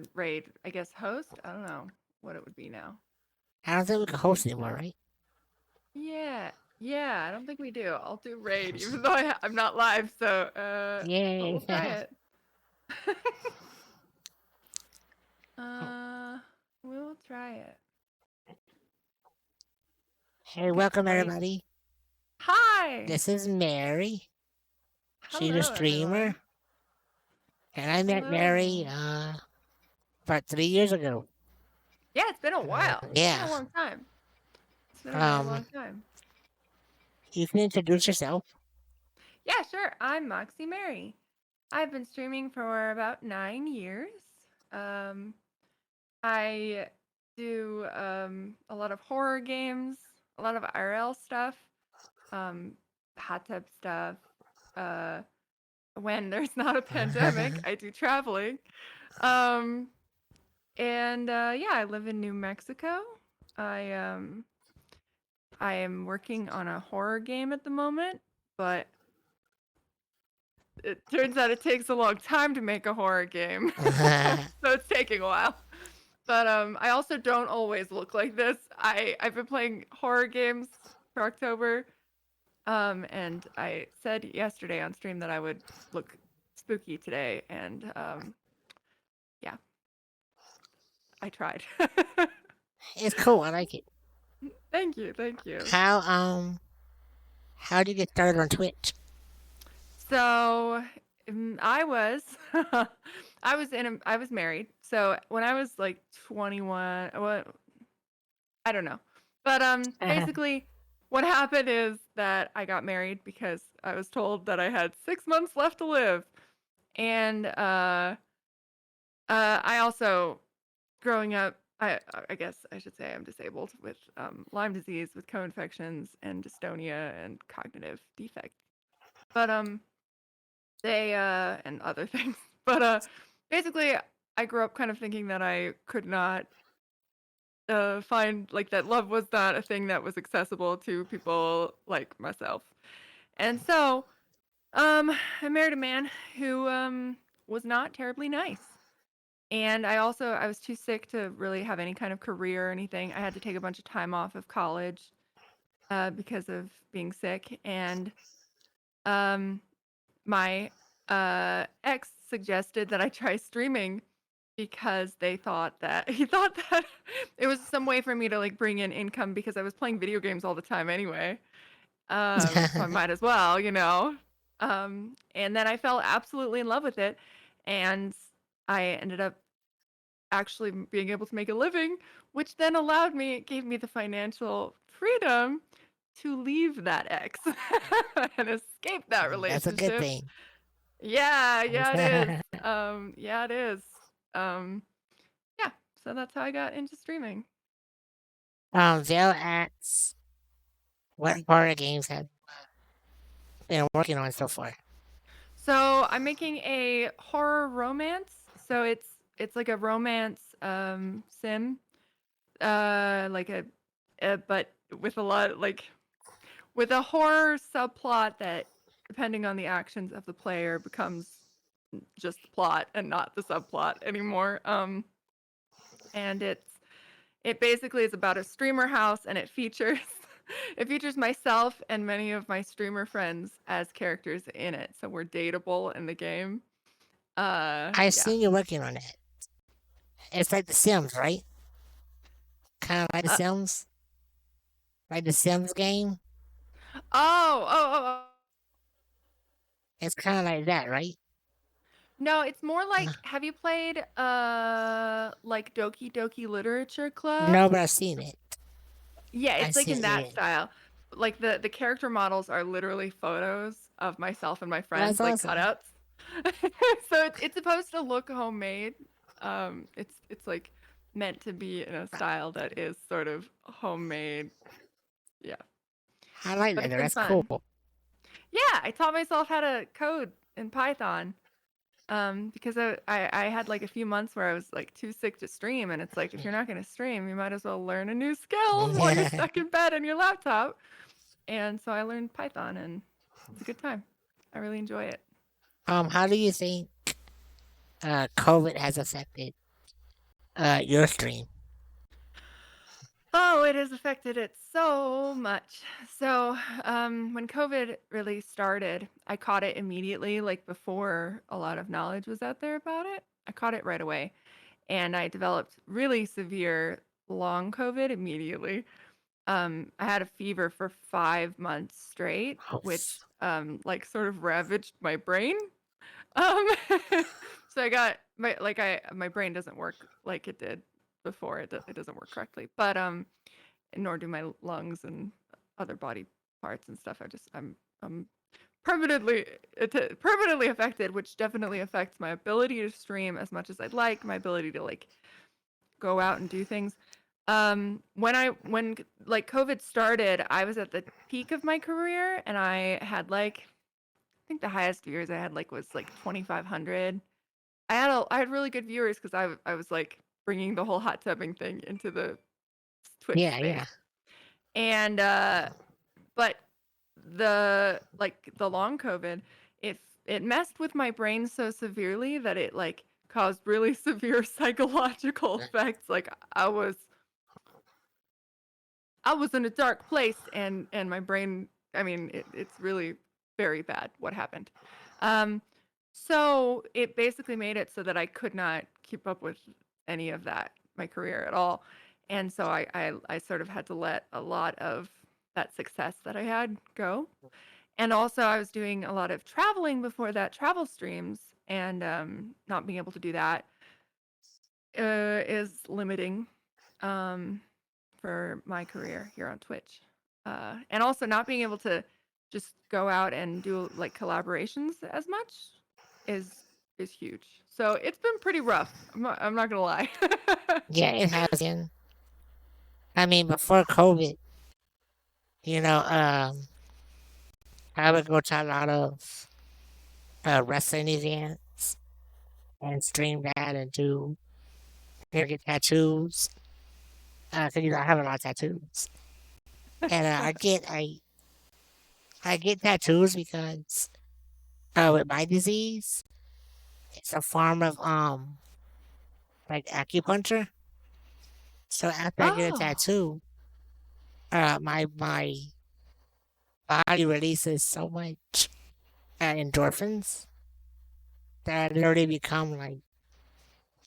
or raid, I guess host. I don't know what it would be now. I don't think we can host anymore, right? Yeah, yeah. I don't think we do. I'll do raid, even though I'm not live. So, but Yay. we'll try it. uh, we'll try it. Hey, Okay, welcome ready? everybody. Hi. This is Mary. She's a Hello, streamer. everyone. And I met Mary Hello. about 3 years ago. Yeah, it's been a while. It's been Yeah. a long time. It's been a very Um, long time. you can introduce yourself. Yeah, sure. I'm MoxyMary. I've been streaming for about 9 years. Um, I do a lot of horror games, a lot of IRL stuff, um, hot tub stuff. Uh, when there's not a pandemic, I do traveling. Um, and yeah, I live in New Mexico. I um, I am working on a horror game at the moment, but it turns out it takes a long time to make a horror game. So it's taking a while. But I also don't always look like this. I've been playing horror games for October. And I said yesterday on stream that I would look spooky today, and yeah, I tried. It's cool. I like it. Thank you, thank you. How do you get started on Twitch? So I was I was married. So when I was like 21, well, I don't know. But basically what happened is that I got married because I was told that I had 6 months left to live. And I also growing up, I guess I should say I'm disabled with Lyme disease, with co-infections and dystonia and cognitive defect. But they and other things. But basically I grew up kind of thinking that I could not find like that love was not a thing that was accessible to people like myself. And so I married a man who was not terribly nice. And I was too sick to really have any kind of career or anything. I had to take a bunch of time off of college because of being sick. And um, my ex suggested that I try streaming because he thought that it was some way for me to like bring in income because I was playing video games all the time anyway. So I might as well, you know. And then I fell absolutely in love with it, and I ended up actually being able to make a living, which then gave me the financial freedom to leave that ex and escape that That's a good relationship. thing. Yeah, yeah, it is. Yeah, it is. Um, yeah, so that's how I got into streaming. They'll ask what horror games have been working on so far. So I'm making a horror romance. So it's like a romance sim. Like but with a lot like with a horror subplot that depending on the actions of the player becomes just the plot and not the subplot anymore. And it basically is about a streamer house, and it features it features myself and many of my streamer friends as characters in it. So we're dateable in the game. I Yeah. seen you working on it. It's like The Sims, right? Kind of like The Uh, Sims, like The Sims game. oh, oh, oh, oh. It's kind of like that, right? No, it's more Uh, like, have you played like Doki Doki Literature Club? no, but I've seen it. Yeah, I it's like see in that it. style. Like the character models are literally photos of myself and my That's friends, like awesome. cutouts. So it's supposed to look homemade. It's like meant to be in a style that is sort of homemade. Yeah, I like but that. it's been That's fun. cool. Yeah, I taught myself how to code in Python. Because I had like a few months where I was like too sick to stream, and it's like if you're not gonna stream, you might as well learn a new skill while you're stuck in bed on your laptop. And so I learned Python, and it's a good time. I really enjoy it. How do you think COVID has affected your stream? Oh, it has affected it so much. So, when COVID really started, I caught it immediately, like before a lot of knowledge was out there about it. I caught it right away, and I developed really severe long COVID immediately. I had a fever for 5 months straight, Oh, which like sort of ravaged my brain. Um, so I got my brain doesn't work like it did before. It doesn't work correctly, but nor do my lungs and other body parts and stuff. I'm permanently permanently affected, which definitely affects my ability to stream as much as I'd like, my ability to like go out and do things. When like COVID started, I was at the peak of my career, and I had like I think the highest viewers I had like was like 2,500. I had really good viewers because I was like bringing the whole hot tubbing thing into the Twitch yeah, space. yeah. And but the long COVID, it messed with my brain so severely that it like caused really severe psychological effects. Like I was in a dark place, and my brain, I mean, it's really very bad what happened. Um, so it basically made it so that I could not keep up with any of that, my career at all. And so I sort of had to let a lot of that success that I had go. And also I was doing a lot of traveling before that, travel streams, and not being able to do that is limiting. Um, for my career here on Twitch. And also not being able to just go out and do like collaborations as much is is huge. So it's been pretty rough. I'm not gonna lie. Yeah, it has been. I mean, before COVID, you know, I would go to a lot of wrestling events and stream that and do, get tattoos. 'Cause, I have a lot of tattoos. And I get tattoos because with my disease, it's a form of like acupuncture. So after I get a Oh, tattoo, my body releases so much endorphins that I literally become like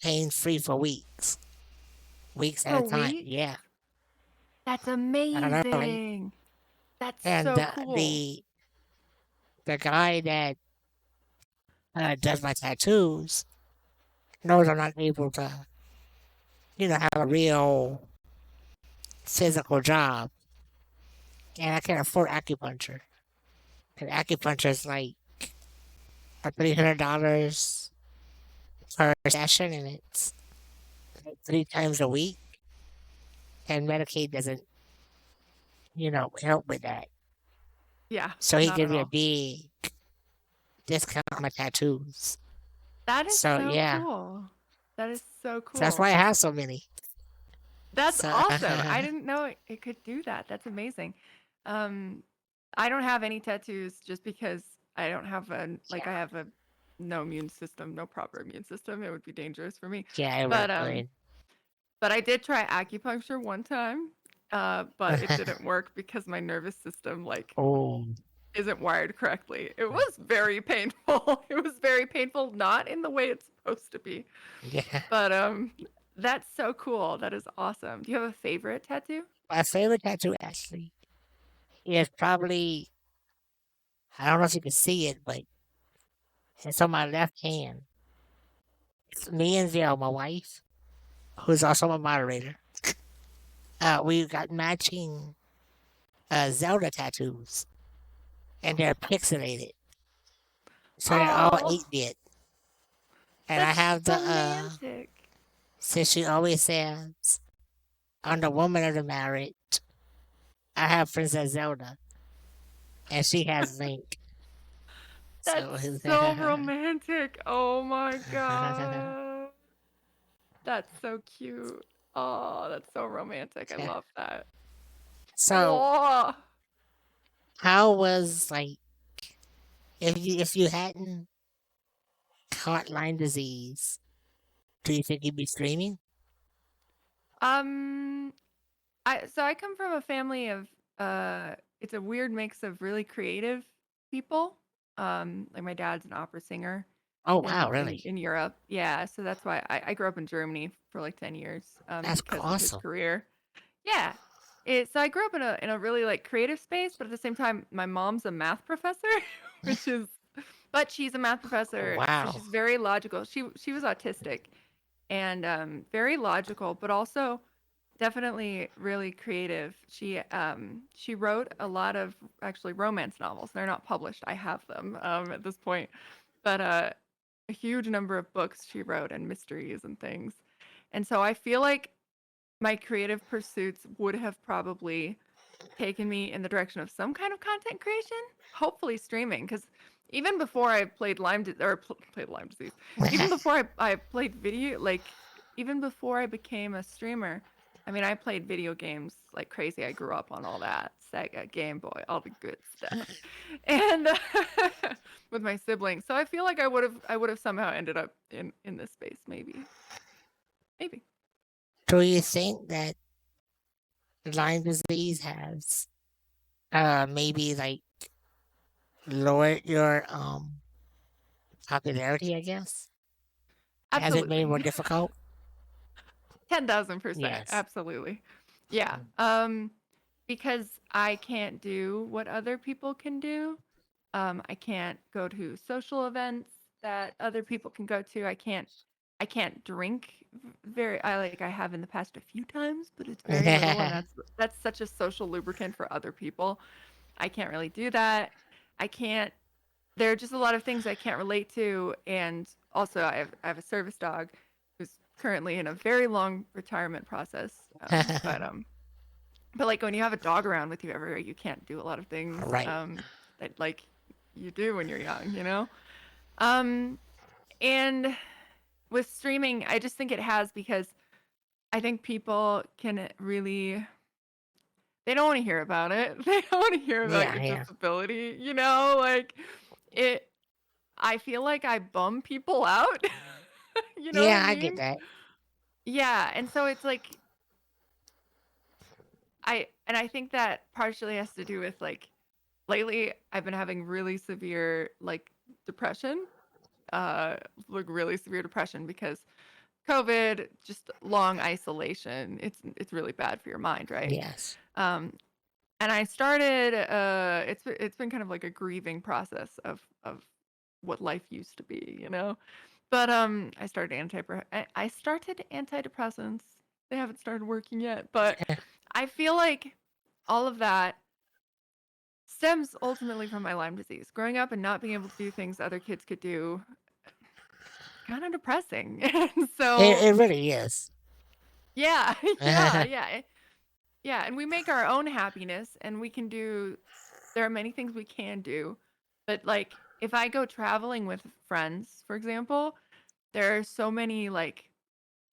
pain free for weeks at for a time. weeks? Yeah, That's I don't know, right? amazing. That's And so cool. the guy that does my tattoos knows I'm not able to, have a real physical job, and I can't afford acupuncture. And acupuncture is like $300 per session, and it's like 3 times a week. And Medicaid doesn't, help with that. Yeah, So he not gives at me a all. big discount on my tattoos. That is So so yeah, cool. That is so so that's why cool. I have so many. That's So awesome. I didn't know it could do that. That's amazing. Um, I don't have any tattoos just because I don't have I yeah, have a no immune system, no proper immune system. It would be dangerous for me. yeah, it But really would. I did try acupuncture one time. But it didn't work because my nervous system like Oh, isn't wired correctly. It was very painful. It was very painful, not in the way it's supposed to be. yeah. But that's so cool. That is awesome. Do you have a favorite tattoo? My favorite tattoo actually is probably, I don't know if you can see it, but it's on my left hand. It's me and Zell, my wife, who's also my moderator. We got matching Zelda tattoos, and they're pixelated, so they're all Oh, 8-bit. And I that's have the romantic. since she always says, "I'm the woman of the marriage." I have Princess Zelda, and she has Link. That's So so romantic. Oh my god. That's so cute. Oh, that's so romantic. I love that. so Oh, how was like if you hadn't caught Lyme disease, do you think you'd be streaming? Um, I come from a family of it's a weird mix of really creative people. Like my dad's an opera singer Oh, in wow, really? Europe. Yeah, so that's why I grew up in Germany for like 10 years That's because of his awesome. career. Yeah. So I grew up in a really like creative space, but at the same time my mom's a math professor, which is but she's a math professor, so Wow. she's very logical. She was autistic and very logical, but also definitely really creative. She wrote a lot of actually romance novels. They're not published. I have them at this point, but a huge number of books she wrote and mysteries and things. And so I feel like my creative pursuits would have probably taken me in the direction of some kind of content creation, hopefully streaming. Because even before I played played Lyme disease, even before I played video, like even before I became a streamer, I mean, I played video games like crazy. I grew up on all that Sega, Game Boy, all the good stuff, and with my siblings. So I feel like I would have somehow ended up in this space, maybe, maybe. Do you think that Lyme disease has maybe like lowered your popularity, I guess? Has it made it Absolutely. more difficult? 10,000%. Yes. Absolutely. Yeah. Because I can't do what other people can do. I can't go to social events that other people can go to. I can't drink I have in the past a few times, but it's very little and that's such a social lubricant for other people. I can't really do that. I can't There are just a lot of things I can't relate to, and also I have a service dog who's currently in a very long retirement process. But like when you have a dog around with you everywhere, you can't do a lot of things Right. that like you do when you're young, you know. Um, and with streaming, I just think it has because I think people can really they don't want to hear about it. They don't want to hear about Yeah, your yeah. disability, you know, like it I feel like I bum people out. You know what I Yeah, I get mean? that. Yeah, and so it's like I think that partially has to do with like lately I've been having really severe like depression, uh like really severe depression because COVID, just long isolation. It's really bad for your mind, right? Yes. Um and I started it's been kind of like a grieving process of what life used to be, you know? But I started antidepressants. They haven't started working yet, but I feel like all of that stems ultimately from my Lyme disease. Growing up and not being able to do things other kids could do, kind of depressing. And so, It really is. yeah, yeah. And we make our own happiness, and we can do. There are many things we can do, but like if I go traveling with friends, for example, there are so many like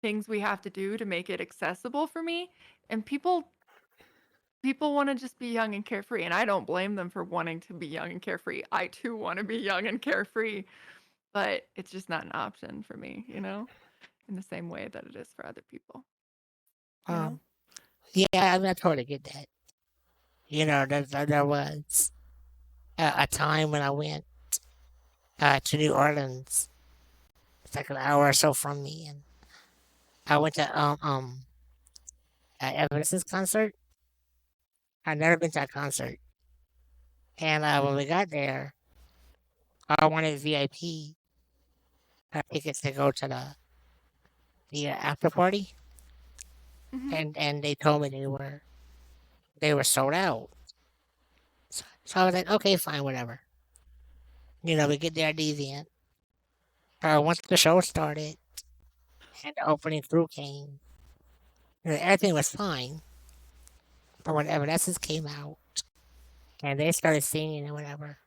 things we have to do to make it accessible for me, and people want to just be young and carefree, and I don't blame them for wanting to be young and carefree. I too want to be young and carefree, but it's just not an option for me, you know, in the same way that it is for other people, you know. um, yeah, I mean, I totally get that. You know, there was a time when I went to New Orleans. It's like an hour or so from me, and I went to Evanescence concert. I'd never been to a concert, and when we got there, I wanted VIP tickets to go to the after party, Mhm. and they told me they were sold out. So I was like, okay, fine, whatever. You know, we get there at the event. Once the show started and the opening crew came, you know, everything was fine. But when Evanescence came out and they started singing and whatever,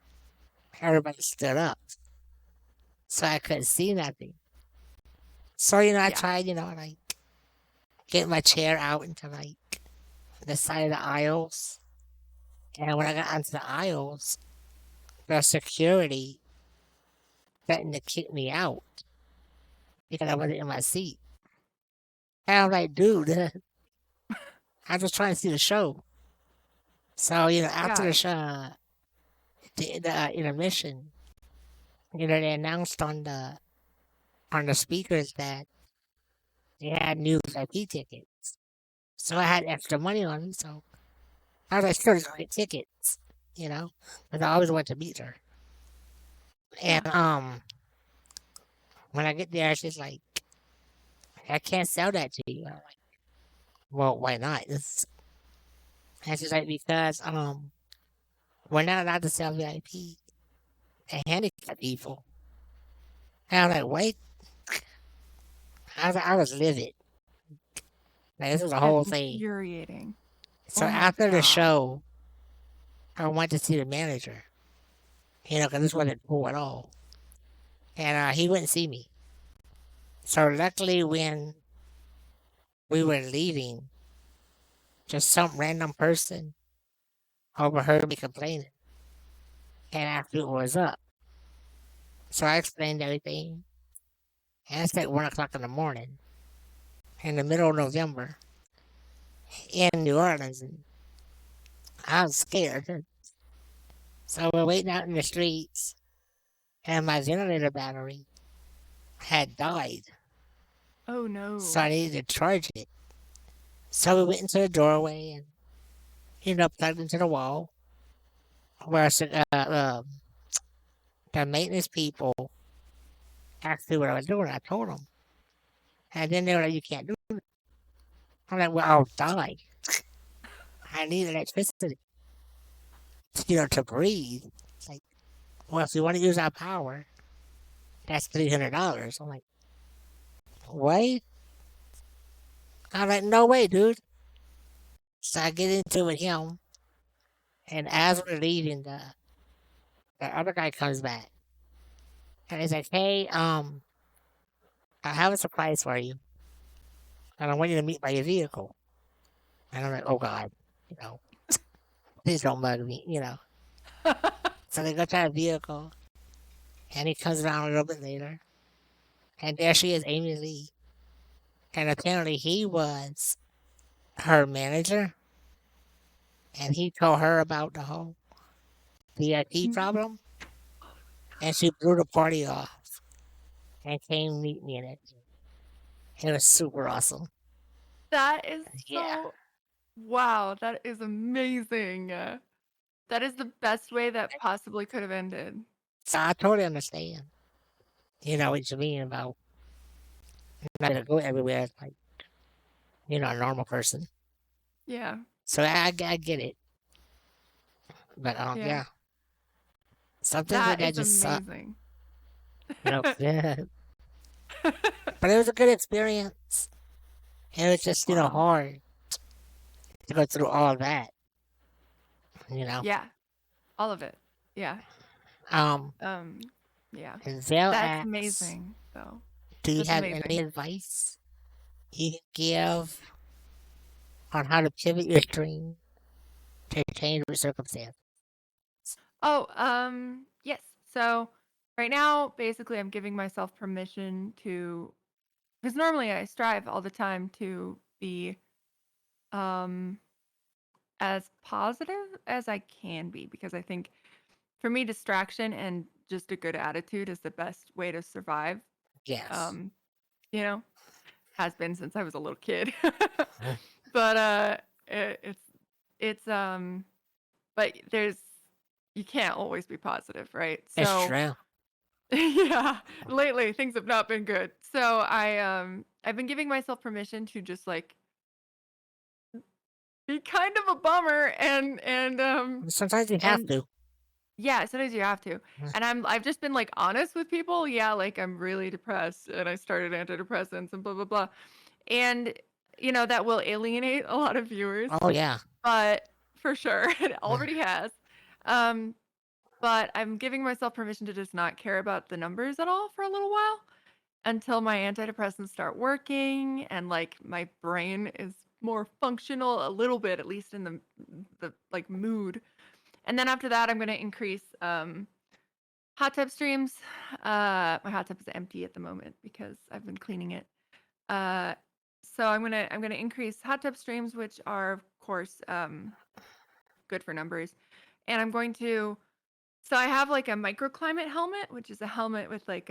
everybody stood up. So I couldn't see nothing. So, you know, I Yeah. tried, you know, like get my chair out into like the side of the aisles. And when I got onto the aisles, the security threatened to kick me out because I wasn't in my seat. And I'm like, dude, I was trying to see the show. So, after Got the it. show, the intermission, they announced on the speakers that they had new VIP tickets. So I had extra money on me, so I was like, still just get tickets, you know, because I always wanted to meet her. Yeah. And when I get there, she's like, I can't sell that to you. I'm like, well, why not? And she's like, because we're not allowed to sell VIP to handicapped people. And I was like, wait. I was livid. Like, this was a That's whole thing. infuriating. So Oh my after the god. show, I went to see the manager, because this wasn't cool at all. And he wouldn't see me. So luckily, when we were leaving, just some random person overheard me complaining and asked me what was up. So I explained everything. And it's like 1 o'clock in the morning in the middle of November in New Orleans. And I was scared. So we're waiting out in the streets, and my ventilator battery had died. Oh So I no. needed to charge it. So we went into the doorway and, plugged into the wall where the maintenance people asked me what I was doing. I told them. And then they were like, you can't do it. I'm like, well, I'll die. I need electricity, to breathe. It's like, well, if you want to use our power, that's $300. I'm like, wait. I'm like, no way, dude. So I get into it with him, and as we're leaving, the other guy comes back, and he's like, hey, I have a surprise for you, and I want you to meet by your vehicle. And I'm like, oh God, you know, please don't mug me. So they go to our vehicle, and he comes around a little bit later, and there she is, Amy Lee. And apparently he was her manager, and he told her about the whole VIP problem, and she blew the party off and came meet me in it. It was super awesome. That is Yeah. so wow, that is amazing. That is the best way that possibly could have ended. So I totally understand, what you mean about not to go everywhere like, a normal person. Yeah. So I get it. But Yeah. yeah, some things like That that is just suck. amazing. Yeah. But it was a good experience. It was just, Wow. hard to go through all that, you know. Yeah. All of it. Yeah. Um, Um, yeah. and Zell That's asks, amazing, though. do you That's have any amazing. advice you can give on how to pivot your stream to change your circumstance? Oh, yes. So right now, basically, I'm giving myself permission to, because normally I strive all the time to be um as positive as I can be, because I think for me, distraction and just a good attitude is the best way to survive. Yes. Um, you know, has been since I was a little kid. Mm, But it, it's but there's you can't always be positive, right? it's So true. yeah, lately things have not been good. So I've been giving myself permission to just like be kind of a bummer Sometimes you have and to. yeah, sometimes you have to. Mm, And I've just been like honest with people. Yeah, like I'm really depressed and I started antidepressants and blah blah blah. And that will alienate a lot of viewers, oh, yeah. but for sure it Mm, already has. Um but I'm giving myself permission to just not care about the numbers at all for a little while until my antidepressants start working and like my brain is more functional a little bit, at least in the like mood. And then after that, I'm gonna increase hot tub streams. My hot tub is empty at the moment because I've been cleaning it. Uh, So I'm gonna increase hot tub streams, which are of course good for numbers, and I'm going to. So I have like a microclimate helmet, which is a helmet with like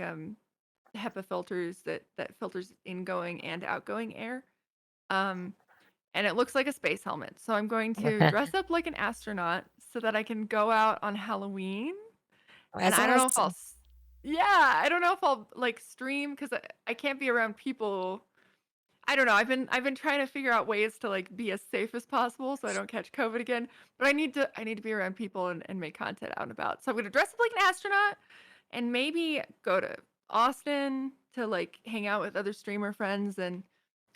HEPA filters that filters ingoing and outgoing air. Um, and it looks like a space helmet. So I'm going to dress up like an astronaut so that I can go out on Halloween. And That's I don't know if I'll, awesome. yeah, I don't know if I'll like stream because I can't be around people. I don't know. I've been trying to figure out ways to like be as safe as possible so I don't catch COVID again. But I need to be around people and make content out and about. So I'm gonna dress up like an astronaut and maybe go to Austin to like hang out with other streamer friends and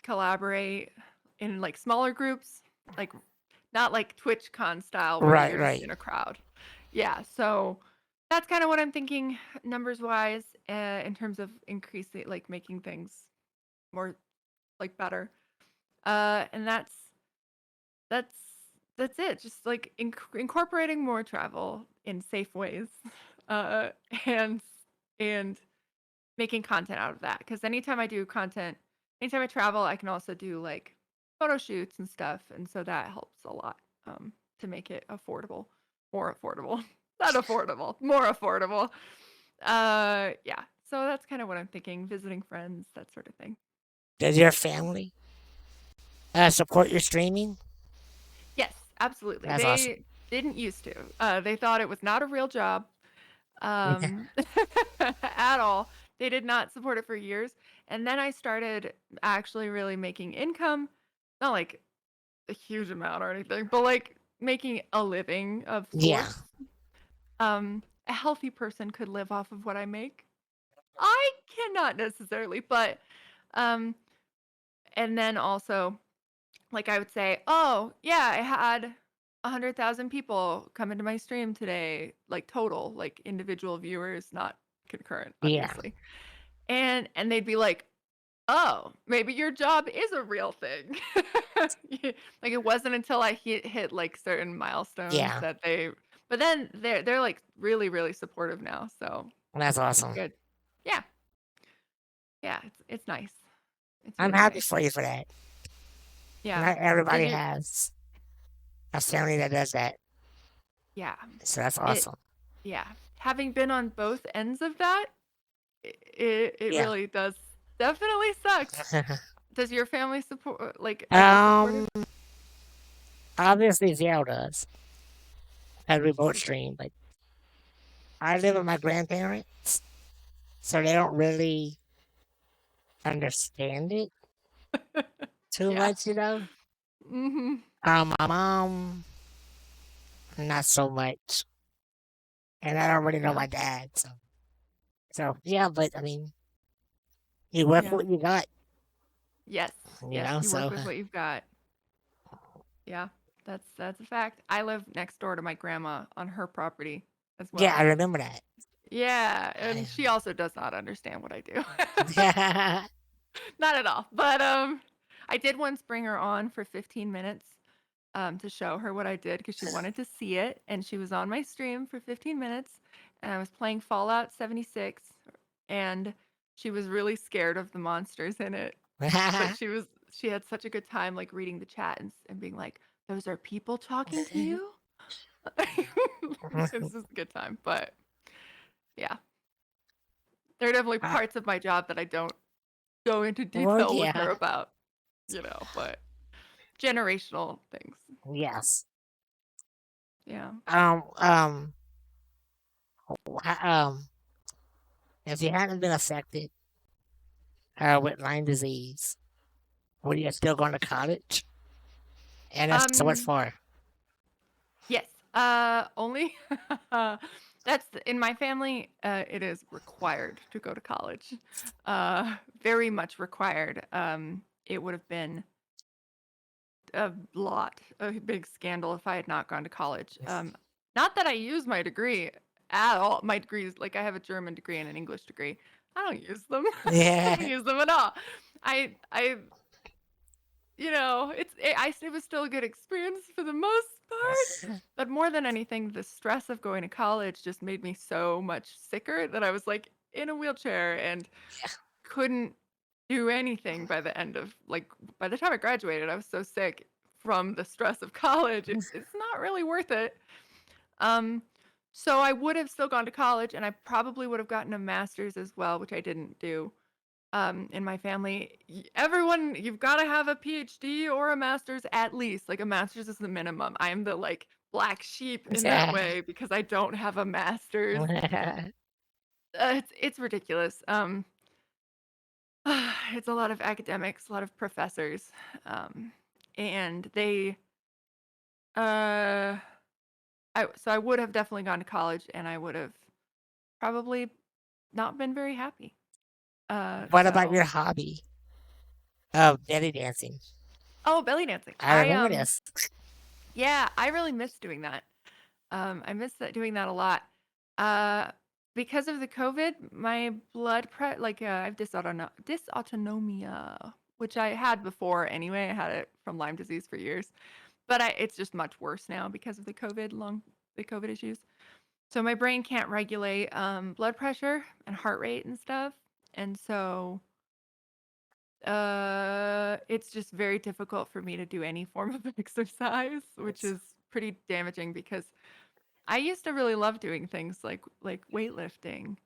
collaborate in like smaller groups, like not like TwitchCon style where Right, you're just right. in a crowd. Yeah, so that's kind of what I'm thinking numbers wise in terms of increasing like making things more like better. And that's that's it. Just like incorporating more travel in safe ways, uh, and and making content out of that. Because anytime I do content, anytime I travel, I can also do like photo shoots and stuff, and so that helps a lot to make it affordable, more affordable, not affordable, more affordable. Yeah. So that's kind of what I'm thinking. Visiting friends, that sort of thing. Does your family support your streaming? Yes, absolutely. That's awesome. They didn't used to. They thought it was not a real job um, at all. They did not support it for years. And then I started actually really making income, not like a huge amount or anything, but like making a living of Yeah. sorts. A healthy person could live off of what I make. I cannot necessarily, but um, and then also like I would say, "Oh, yeah, I had 100,000 people come into my stream today, like total, like individual viewers, not concurrent, Yeah. obviously." And they'd be like, "Oh, maybe your job is a real thing." Like it wasn't until I hit like certain milestones Yeah. that they but then they're like really really supportive now, so That's it's awesome. good. Yeah. Yeah, it's nice. It's I'm really happy nice. for you for that. Yeah. Not Does everybody your has a family that does that. yeah. So that's It awesome. yeah. Having been on both ends of that, it Yeah. really does definitely sucks. Does your family support like are they supportive? um, obviously Zero does, because we both stream, but I live with my grandparents, so they don't really understand it too Yeah. much, you know. Mhm. My mom, not so much, and I don't really know Yeah. my dad, so yeah. But I mean, you work Yeah. with what you got, Yes. you Yes, know. you work So with what you've got. Yeah. That's a fact. I live next door to my grandma on her property as yeah, I well. remember that. Yeah, and she also does not understand what I do. Yeah. Not at all. But I did once bring her on for 15 minutes to show her what I did because she wanted to see it and she was on my stream for 15 minutes and I was playing Fallout 76 and she was really scared of the monsters in it. But she had such a good time like reading the chat and being like, "Those are people talking to you?" It's just a good time. But yeah, there are definitely Uh, parts of my job that I don't go into well, detail with her yeah, about, but generational things. yes. Yeah. Um, um, um, if you hadn't been affected with Lyme disease, would you still going to college? And if so, what Um for? yes. Only that's in my family it is required to go to college. Very much required. It would have been a big scandal if I had not gone to college. Not that I use my degree at all. My degrees, like I have a German degree and an English degree. I don't use them. I don't Yeah. use them at all. I it was still a good experience for the most part. But more than anything, the stress of going to college just made me so much sicker that I was like in a wheelchair and couldn't do anything by the end of by the time I graduated. I was so sick from the stress of college. It's not really worth it. Um, so I would have still gone to college, and I probably would have gotten a master's as well, which I didn't do. In my family, everyone, you've got to have a PhD or a master's at least. Like a master's is the minimum. I am the black sheep in that way because I don't have a master's. It's ridiculous. It's a lot of academics, a lot of professors, and they. Uh, I would have definitely gone to college, and I would have probably not been very happy. What about So your hobby of belly dancing? oh, belly dancing. I remember this. Yeah, I really miss doing that. I miss doing that a lot. Uh, because of the COVID, my blood I have dysautonomia, which I had before anyway. I had it from Lyme disease for years, but it's just much worse now because of the COVID issues. So my brain can't regulate blood pressure and heart rate and stuff, and so it's just very difficult for me to do any form of exercise, which is pretty damaging because I used to really love doing things like weightlifting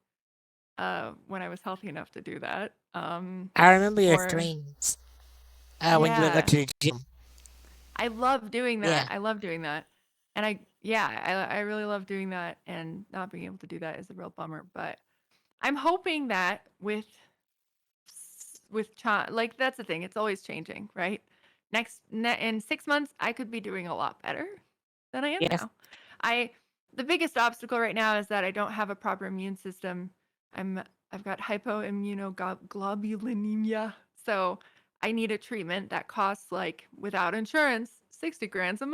when I was healthy enough to do that. I remember your Or streams when you would go yeah, to the gym. I love doing that. Yeah, I love doing that. And I really love doing that, and not being able to do that is a real bummer, but I'm hoping that like that's the thing, it's always changing, right? In 6 months I could be doing a lot better than I am yes. now. I The biggest obstacle right now is that I don't have a proper immune system. I've got hypoimmunoglobulinemia, so I need a treatment that costs without insurance 60 grand a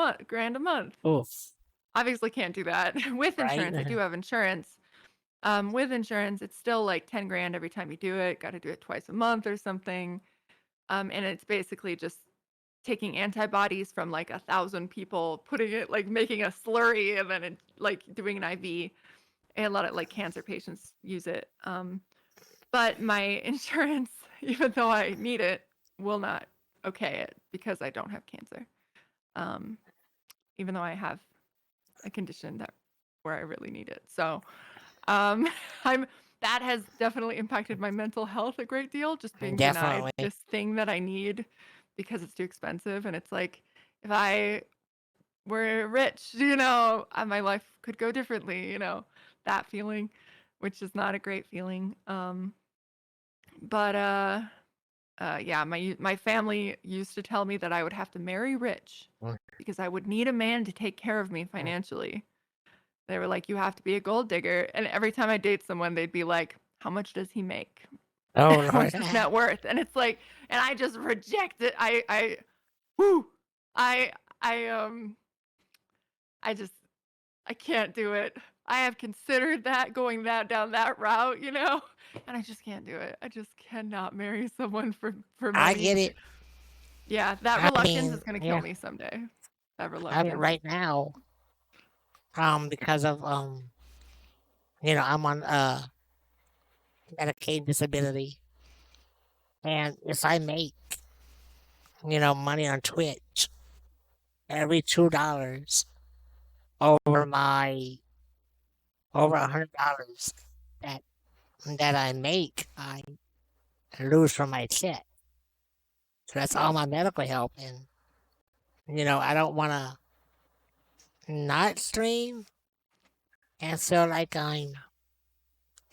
month. Oof. Obviously can't do that. With Right? insurance, I do have insurance. With insurance, it's still like 10 grand every time you do it. Got to do it twice a month or something. And it's basically just taking antibodies from 1,000 people, putting it making a slurry, and then doing an IV. And a lot of cancer patients use it. But my insurance, even though I need it, will not okay it because I don't have cancer. Um, Even though I have a condition where I really need it. So um, I'm that has definitely impacted my mental health a great deal, just being denied Definitely. this thing that I need because it's too expensive. And it's like, if I were rich, my life could go differently, that feeling, which is not a great feeling. But yeah, my family used to tell me that I would have to marry rich Mm, because I would need a man to take care of me mm. financially. They were like, "You have to be a gold digger." And every time I date someone, they'd be like, "How much does he make? Oh Lord. What's his net worth?" And it's like, and I just reject it. Whoo, I, I, I just, I can't do it. I have considered going down that route, and I just can't do it. I just cannot marry someone for I money. get it. Yeah, that I reluctance mean, is gonna kill yeah. me someday. That I mean, reluctance. right now, because of I'm on Medicaid disability, and if I make money on Twitch, every $2 over my over $100 that that I make, I lose from my check. So that's all Yep. my medical help, and I don't want to not stream and feel like I'm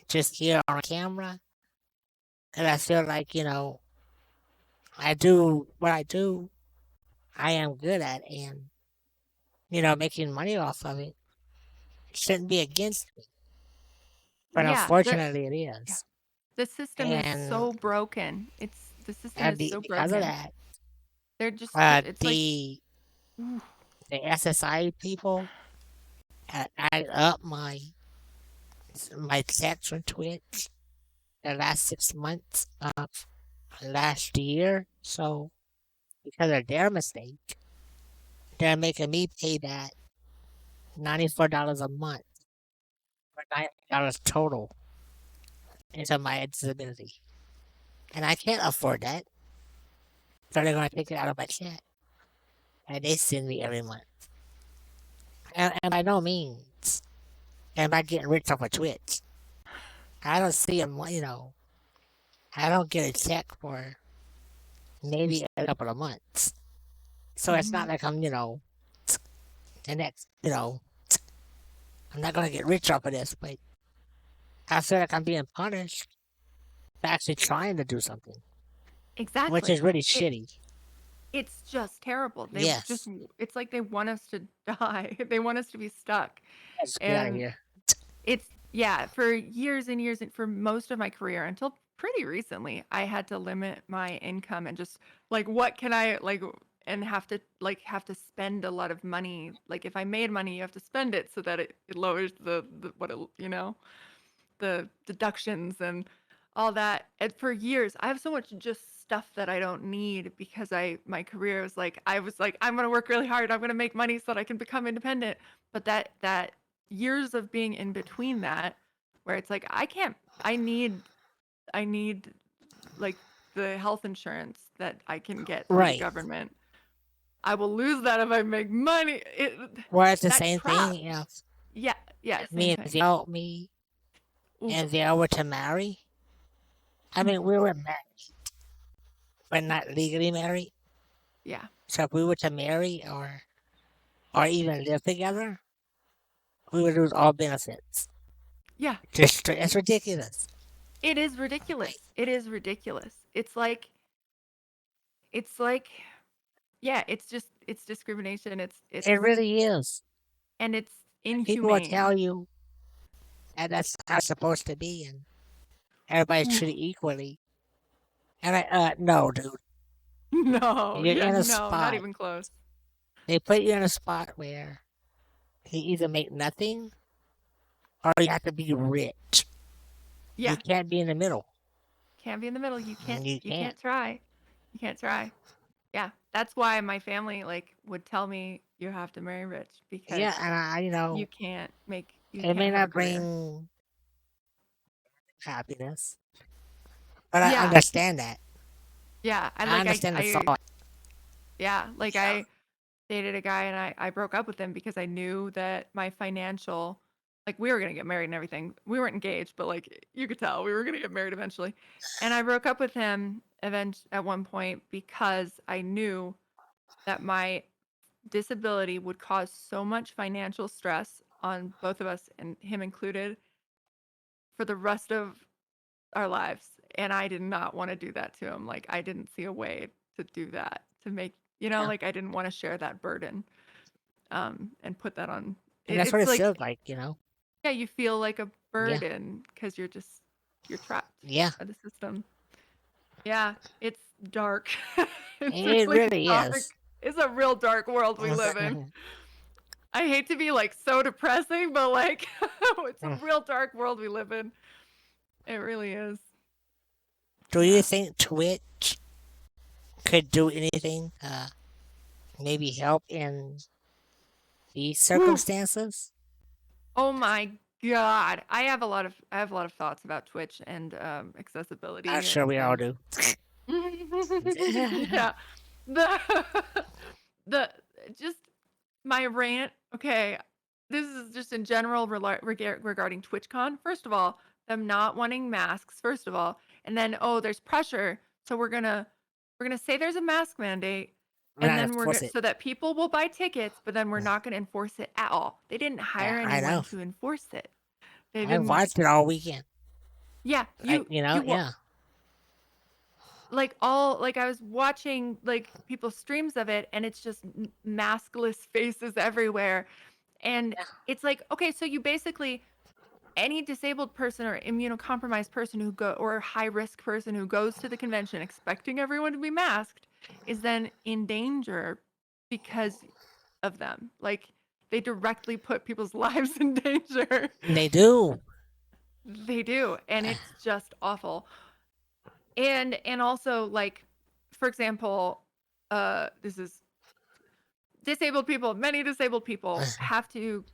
just here on camera, and I feel like I do what I do. I am good at, and making money off of it shouldn't be against me, but Yeah. unfortunately it Yeah. is. The system is And so broken. The system is so because of broken. that, They're just uh, it's like the ooh, the SSI people had added up my checks on Twitch the last 6 months of last year. So because of their mistake, they're making me pay that $94 a month for $90 total into my disability. and I can't afford that. So they're gonna take it out of my check, and they send me every month. And by no means am I getting rich off of Twitch. I don't see them, I don't get a check for maybe a couple of months. So it's not Mhm. like I'm, the next, I'm not gonna get rich off of this, but I feel like I'm being punished for actually trying to do something, which is Exactly. really It shitty. it's just terrible. They just Yes. it's like they want us to die. They want us to be stuck. Let's get out of And here. it's yeah, for years and years and for most of my career until pretty recently, I had to limit my income and just like what can I like and have to spend a lot of money. Like if I made money, you have to spend it so that it lowers the what the deductions and all that. And for years, I have so much just stuff that I don't need because my career was like I was like I'm gonna work really hard. I'm gonna make money so that I can become independent. But that years of being in between that, where it's like I can't. I need like the health insurance that I can get through the Right. government. I will lose that if I make money. Well, it's the That same thing, trap. Yeah, yeah, same me thing. me Oof. and they were to marry. I mean, we were married, but not legally married. Yeah, So if we were to marry or even live together, we would lose all benefits. yeah. It's ridiculous. It is ridiculous. It is ridiculous. It's like yeah, it's discrimination. It's It really is. and it's People will inhumane. tell you that that's how it's supposed to be, and everybody's Ooh. treated equally. And no, dude, No, you're yeah, in a no, not spot. even close. They put you in a spot where you either make nothing or you have to be rich. You Yeah, can't be in the middle. can't be in the middle. You can't You you can't. can't try. You can't try. Yeah, that's why my family like would tell me you have to marry rich because Yeah, and you it may can't have a not career. bring happiness, but I Yeah. understand that. Yeah, and I like understand the thought. yeah, like I dated a guy and I broke up with him because I knew that my financial like we were gonna get married and everything. We weren't engaged, but like you could tell we were gonna get married eventually. And I broke up with him at one point because I knew that my disability would cause so much financial stress on both of us and him included for the rest of our lives. And I did not want to do that to him. Like I didn't see a way to do that to make Yeah, like I didn't want to share that burden. And put that on and that's what it's it like feels like. yeah, you feel like a Yeah, burden because you're trapped yeah, by the system. Yeah, it's dark. It's it really really is. dark. It's a real dark world we live in. I hate to be like so depressing, but like it's a real dark world we live in. It really is. Do you Yeah. think Twitch could do anything? Maybe help in these Whew. circumstances? Oh my god. I have a lot of thoughts about Twitch and I'm accessibility sure we all and do. yeah. The the just my rant. Okay, this is just in general regarding TwitchCon. First of all, them not wanting masks. First of all, and then oh, there's pressure, so we're gonna say there's a mask mandate, We're and not gonna then force it. so that people will buy tickets, but then we're not gonna enforce it at all. They didn't Yeah, hire I anyone know. to enforce it. They I didn't. watched it all weekend. Yeah, you will Yeah. like all like I was watching like people's streams of it and it's just maskless faces everywhere and it's like okay so you basically any disabled person or immunocompromised person who go or high risk person who goes to the convention expecting everyone to be masked is then in danger because of them like they directly put people's lives in danger. They do. They do and it's just awful. And also like for example, this is disabled people, many disabled people have to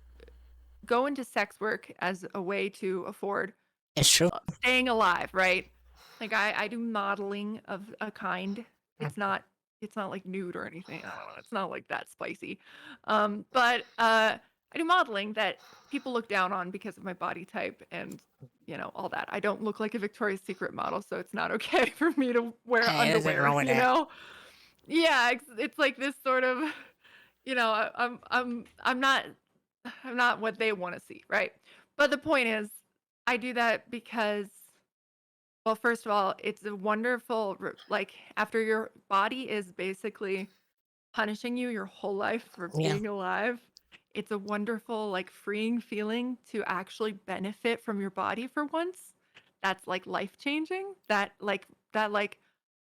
go into sex work as a way to afford It's true. staying alive, right? Like I do modeling of a kind. Mm. It's not like nude or anything. I don't know. It's not like that spicy. But I do modeling that people look down on because of my body type and all that. I don't look like a Victoria's Secret model, so it's not okay for me to wear Hey, there's nothing underwear, wrong with that. Yeah, it's like this sort of, I'm not what they want to see, right? But the point is, I do that because, well, first of all, it's a wonderful, like, after your body is basically punishing you your whole life for Yeah, being alive, it's a wonderful, like, freeing feeling to actually benefit from your body for once. That's like life changing. That,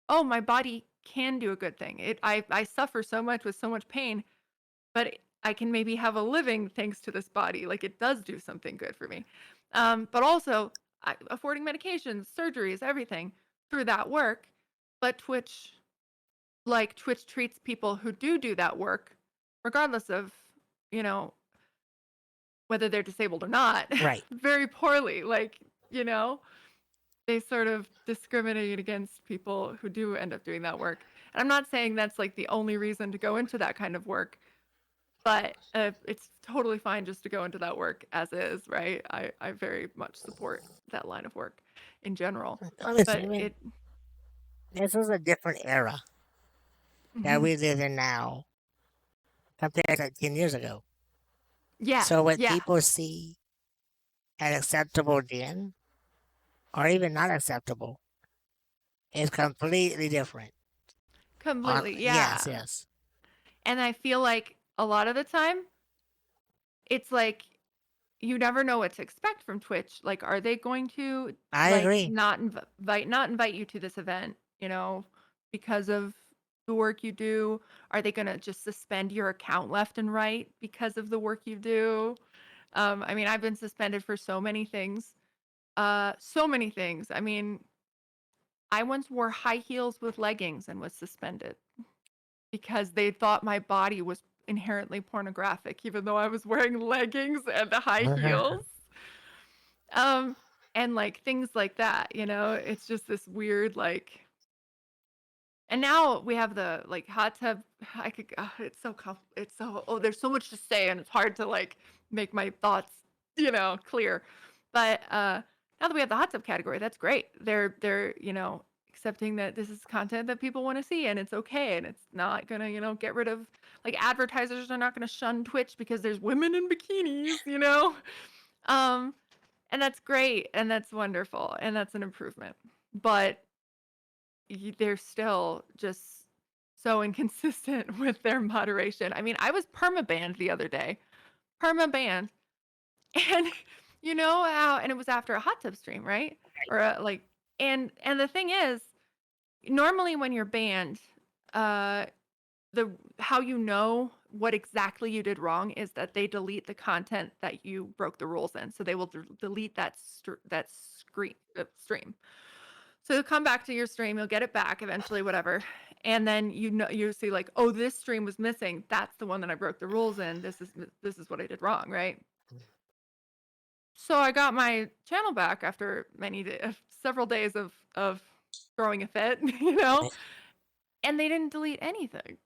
oh, my body can do a good thing. I suffer so much with so much pain, but I can maybe have a living thanks to this body. Like it does do something good for me. But also affording medications, surgeries, everything through that work. But Twitch treats people who do that work, regardless of, you know, whether they're disabled or not, right. very poorly. You know, they sort of discriminate against people who do end up doing that work. And I'm not saying that's like the only reason to go into that kind of work, but it's totally fine just to go into that work as is, right? I very much support that line of work in general. Honestly, I But mean, this is a different era that mhm. we live in now compared to 10 years ago. Yeah, So what yeah, people see as acceptable then, or even not acceptable, is completely different. completely, Yes, yeah. yes. And I feel like a lot of the time, it's like you never know what to expect from Twitch. Like, are they going to I like agree. not invite you to this event, because of the work you do? Are they gonna just suspend your account left and right because of the work you do? I mean, I've been suspended for so many things. So many things. I mean, I once wore high heels with leggings and was suspended because they thought my body was inherently pornographic, even though I was wearing leggings and the high heels. Um, and like things like that, it's just this weird and now we have the like hot tub. I could, oh, there's so much to say and it's hard to like make my thoughts, clear. But now that we have the hot tub category, that's great. They're, accepting that this is content that people want to see and it's okay and it's not gonna, get rid of like advertisers are not gonna shun Twitch because there's women in bikinis. Um, and that's great and that's wonderful and that's an improvement. But they're still just so inconsistent with their moderation. I mean, I was perma-banned the other day. Perma-banned. And you know how and it was after a hot tub stream, right? Or and the thing is, normally when you're banned, uh the how you know what exactly you did wrong is that they delete the content that you broke the rules in. So they will delete that stream. So you'll come back to your stream, you'll get it back eventually, whatever. And then you see like, oh, this stream was missing. That's the one that I broke the rules in. This is what I did wrong, right? So I got my channel back after several days of throwing a fit, and they didn't delete anything.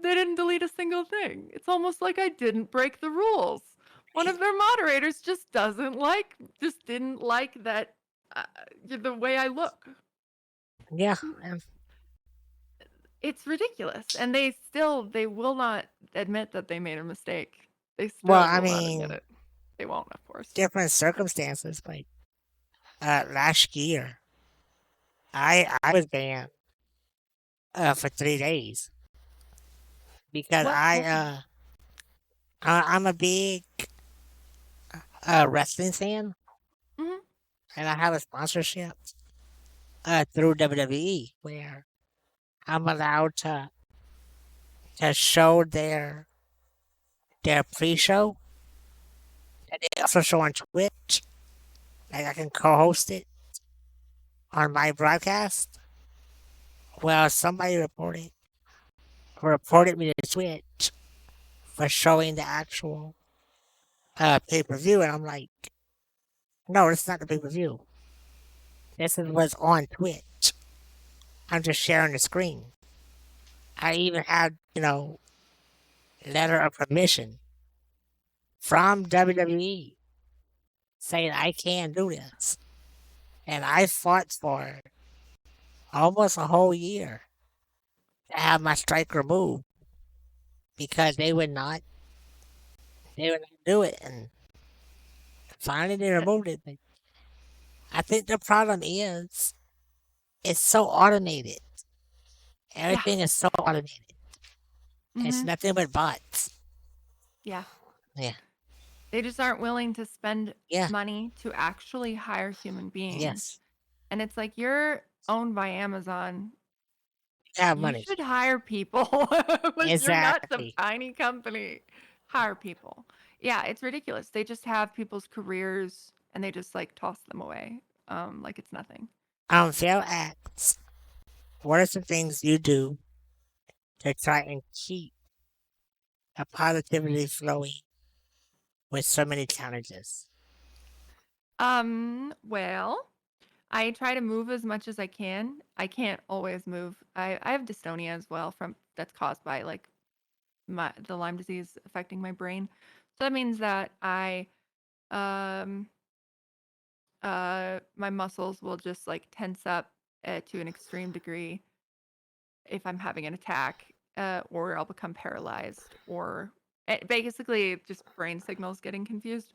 They didn't delete a single thing. It's almost like I didn't break the rules. One of their moderators just didn't like that the way I look. Yeah. It's ridiculous, and they will not admit that they made a mistake. They Well, still I will not admit mean, it. They won't, of course. different circumstances. Like last year, I was banned for 3 days because What happened? I'm a big wrestling fan Mhm. and I have a sponsorship through WWE where I'm allowed to show their pre-show and they also show on Twitch. Like I can co-host it on my broadcast. Well, somebody reported me to Twitch for showing the actual pay per view, and I'm like, no, it's not the pay per view. This is what's on Twitch. I'm just sharing the screen. I even had, letter of permission from WWE saying I can do this. And I fought for almost a whole year to have my strike removed because they would not do it. And finally they removed it. But I think the problem is it's so automated. Yeah. Everything is so automated. It's Mhm. nothing but bots. Yeah. Yeah. They just aren't willing to spend Yeah. money to actually hire human beings. Yes. And it's like you're owned by Amazon. Have You money. should hire people. Like you're not some Exactly. tiny company. Hire people. Yeah, it's ridiculous. They just have people's careers and they just like toss them away. Like it's nothing. Fail acts. What are some things you do to try and keep a positivity flowing with so many challenges? Well, I try to move as much as I can. I can't always move. I have dystonia as well from that's caused by like the Lyme disease affecting my brain. So that means that I um my muscles will just like tense up to an extreme degree if I'm having an attack, or I'll become paralyzed, or basically just brain signals getting confused.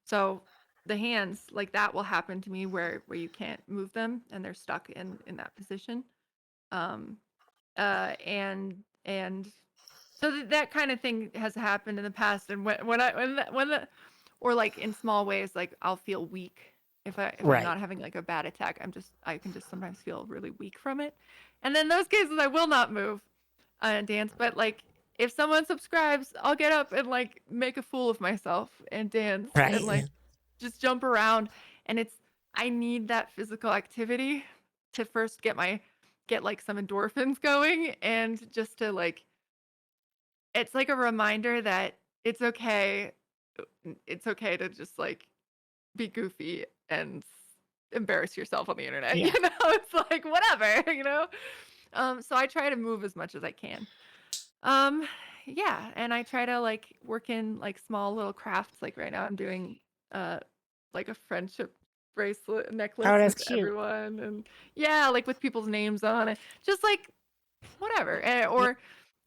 So the hands, like that, will happen to me where you can't move them and they're stuck in that position. Um, and so that kind of thing has happened in the past. And when the or like in small ways, like I'll feel weak if I'm Right. not having like a bad attack. I can just sometimes feel really weak from it. And then those cases I will not move and dance. But like if someone subscribes, I'll get up and like make a fool of myself and dance and Right. like just jump around. And I need that physical activity to first get like some endorphins going and just to like it's like a reminder that it's okay. It's okay to just like be goofy and embarrass yourself on the internet. Yeah. It's like whatever. So I try to move as much as I can. Um, yeah, and I try to like work in like small little crafts. Like right now, I'm doing uh like a friendship bracelet necklace Oh, that's with cute. everyone, and yeah, like with people's names on it. Just like whatever, Yeah. or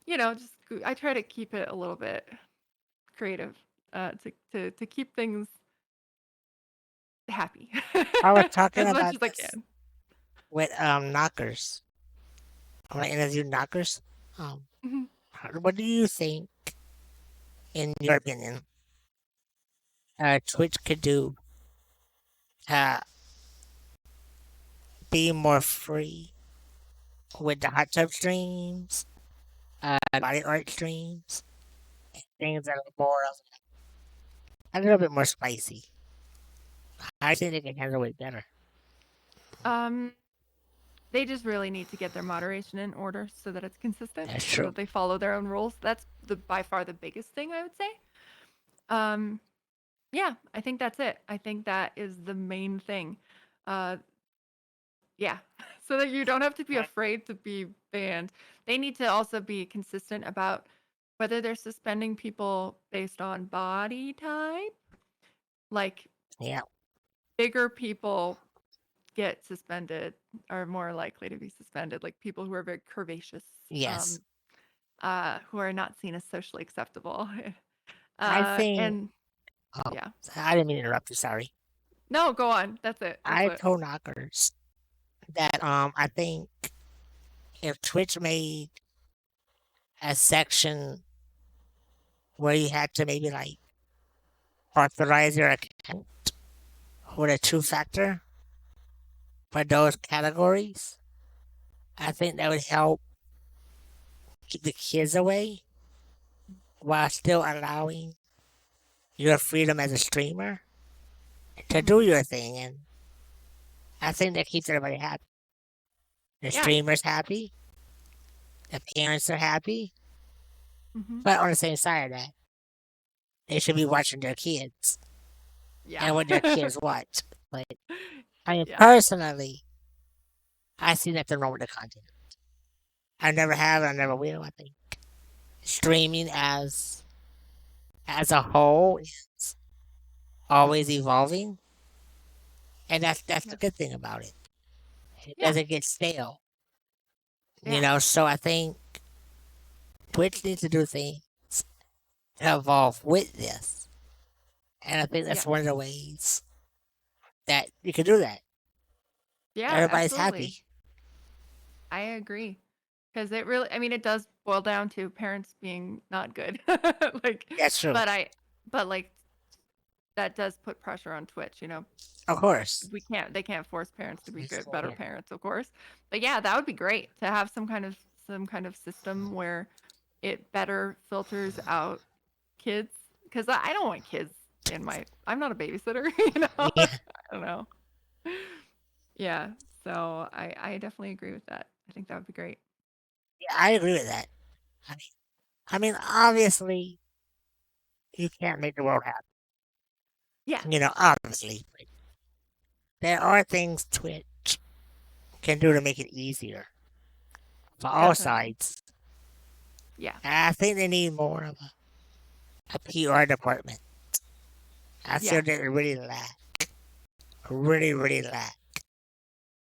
just I try to keep it a little bit creative, to keep things happy I was talking as much about as I this can. with knockers. I'm like interview knockers. Um, Mhm. what do you think, in your opinion, Twitch could do to be more free with the hot tub streams, body art streams, things that are more a little bit more spicy? I think they can handle it better. Um, they just really need to get their moderation in order so that it's consistent, That's so true. that they follow their own rules. That's the by far the biggest thing I would say. Um, yeah, I think that's it. I think that is the main thing. Uh, yeah, so that you don't have to be Right. afraid to be banned. They need to also be consistent about whether they're suspending people based on body type. Like Yeah. bigger people get suspended are more likely to be suspended, like people who are very curvaceous, Yes. who are not seen as socially acceptable. I think. And Oh, yeah. I didn't mean to interrupt you. Sorry. No, go on. That's it. That's I it. told knockers that I think if Twitch made a section where you had to maybe like authorize your account with a two factor for those categories, I think that would help keep the kids away while still allowing your freedom as a streamer to do Mhm. your thing. And I think that keeps everybody happy. The Yeah. streamer's happy, the parents are happy, Mhm. but on the same side of that, they should be watching their kids Yeah. and what their kids watch. Like, I mean, Yeah. personally, I see nothing wrong with the content. I never have, and I never will. I think streaming as a whole is always evolving, and that's the Yeah. good thing about it. It Yeah. doesn't get stale, you Yeah. know. So I think Twitch needs to do things to evolve with this, and I think Yeah. that's one of the ways that you can do that. Yeah, Everybody's absolutely. happy. I agree. Because it really, I mean, it does boil down to parents being not good. Like, That's true. but but like, that does put pressure on Twitch, you know? Of course. They can't force parents to be Yes, good, better yeah. parents, of course. But yeah, that would be great to have some kind of system where it better filters out kids. Because I don't want kids in I'm not a babysitter, you know? Yeah, I don't know. Yeah. So I definitely agree with that. I think that would be great. yeah, I agree with that. I mean, obviously, you can't make the world happen. Yeah, You know, obviously, but there are things Twitch can do to make it easier for all definitely. sides. Yeah. I think they need more of a PR department. I feel Yeah. that they really lack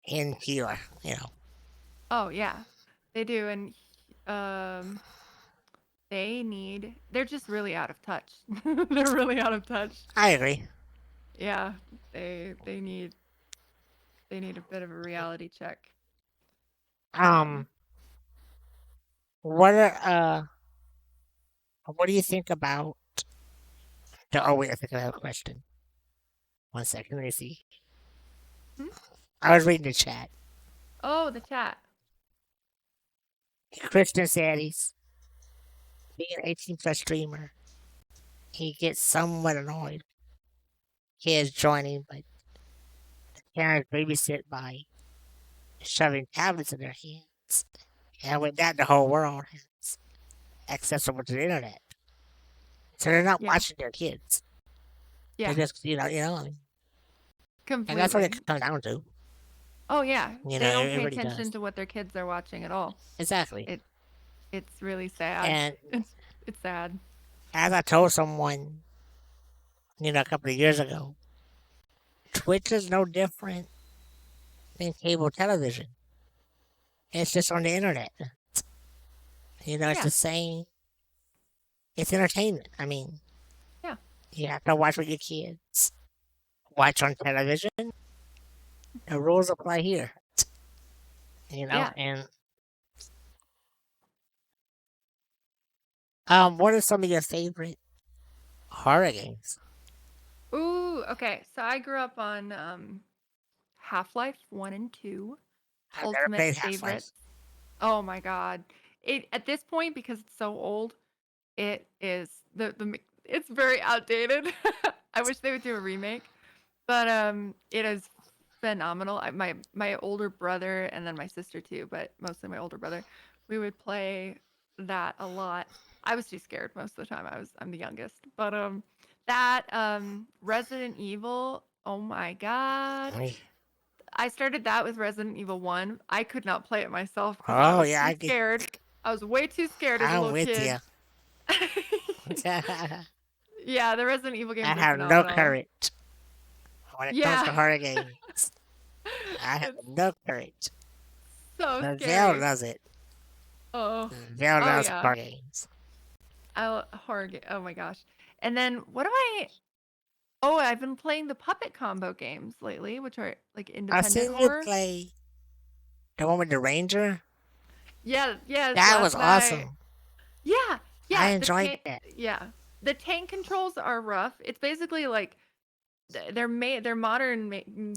in PR. You know, Oh, yeah. They do. And um they're just really out of touch. They're really out of touch. I agree. Yeah. They need a bit of a reality check. Um, Um what are what do you think about? Oh wait, I think I have a question. One second, let me see. hmm? I was reading the chat. Oh, the chat. Christian said he's being an 18 plus streamer. He gets somewhat annoyed. Kids joining, but parents babysit by shoving tablets in their hands. And with that, the whole world is accessible to the internet. So they're not Yeah. watching their kids. They're Yeah. just, I mean, and that's what it Completely. comes down to. Oh, yeah. You know, They don't it pay really attention does. to what their kids are watching at all. Exactly. It it's really sad. And It's sad. as I told someone, a couple of years ago, Twitch is no different than cable television. It's just on the internet. It's Yeah. the same. It's entertainment. I mean, Yeah. you have to watch with your kids. Watch on television. The rules apply here. Yeah. And what are some of your favorite horror games? Ooh, okay. So I grew up on Half-Life 1 and 2. I've never Ultimate played Half favorites. Life. Oh my god. It at this point because it's so old, it is it's very outdated. I wish they would do a remake, but it is phenomenal. My older brother and then my sister too, but mostly my older brother, we would play that a lot. I was too scared most of the time. I'm the youngest. But that Resident Evil, oh my god. I started that with Resident Evil 1. I could not play it myself because I Oh was yeah, too scared. I was way too scared as a I'm little with kid. you. I Yeah, the Resident Evil games are have no phenomenal. courage when it comes to Yeah. horror games. I have It's no courage. so The Veil scary. does it. Oh. Veil Oh does yeah. horror games. Oh my gosh. And then what do I Oh, I've been playing the puppet combo games lately, which are like I've independent seen you horror. play the one with the ranger. Yeah, yes, That was last night. awesome. Yeah. I Yeah, enjoyed that. yeah. The tank controls are rough. It's basically like they're modern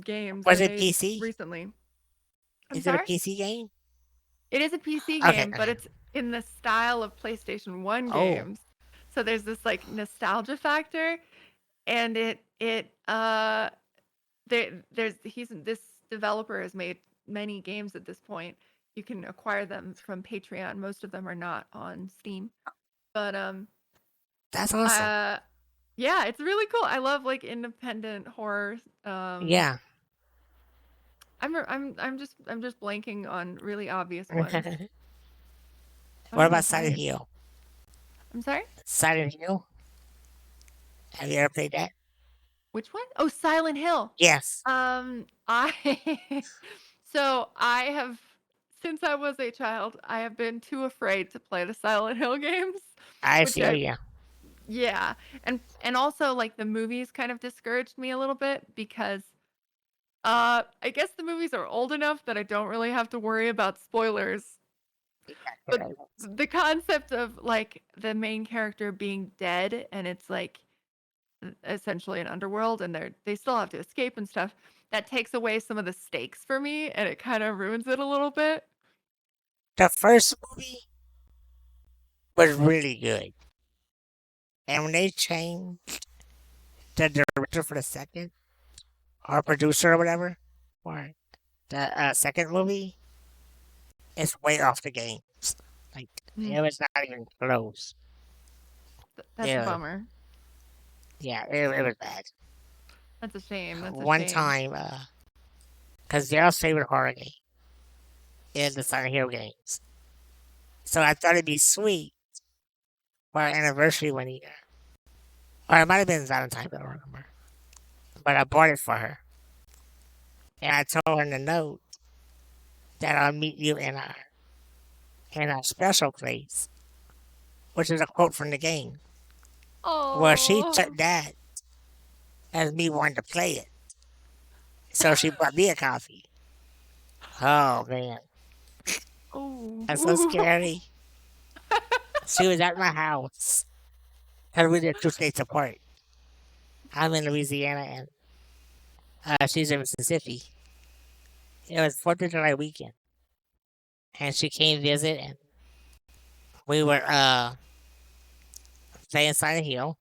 games. Was They're it made PC? recently. I'm Is it a sorry? PC game? It is a PC Okay. game, but it's in the style of PlayStation 1 Oh, games. So there's this like nostalgia factor and there's he's this developer has made many games at this point. You can acquire them from Patreon. Most of them are not on Steam. But that's awesome. yeah, it's really cool. I love like independent horror. Yeah. I'm just blanking on really obvious ones. What Oh about Silent boy. Hill? I'm sorry? Silent Hill? Have you ever played that? Which one? Oh, Silent Hill. Yes, I so I have since I was a child, I have been too afraid to play the Silent Hill games, I which feel I you. yeah, and also like the movies kind of discouraged me a little bit because I guess the movies are old enough that I don't really have to worry about spoilers. But the concept of like the main character being dead and it's like essentially an underworld and they still have to escape and stuff, that takes away some of the stakes for me and it kind of ruins it a little bit. The first movie was really good. And when they changed the director for the second, or producer or whatever, for the second movie, it's way off the games. Like, Mm, it was not even close. that's a Yeah, bummer. yeah, it was bad. That's a shame. That's a One shame. time, because Daryl's favorite horror game is the Silent Hill games. So I thought it'd be sweet for our anniversary one year. Or it might have been Valentine's, I don't remember. But I bought it for her. And I told her in the note that I'll meet you in our special place, which is a quote from the game. Well, she Oh. took that as me wanting to play it. So she bought me a copy. Oh, man. That's so Oh. scary. She was at my house. Because we live 2 states apart. I'm in Louisiana and she's in Mississippi. It was 4th of July weekend. And she came visit and we were playing Silent Hill.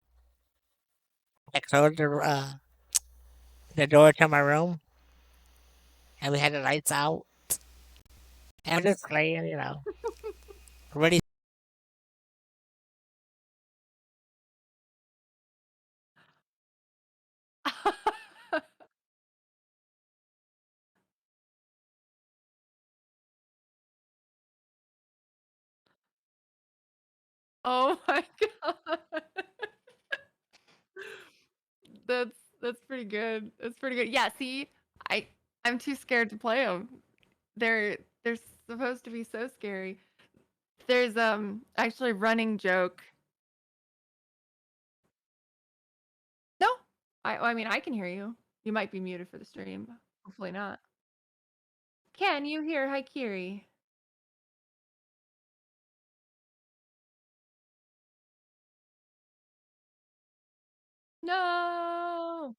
I closed the door to my room and we had the lights out. And we're just playing, really. Oh my god. That's pretty good. That's pretty good. Yeah, see, I I'm too scared to play them. They're supposed to be so scary. There's actually a running joke. No, I mean I can hear you. You might be muted for the stream. Hopefully not. Can you hear Hykiri? No.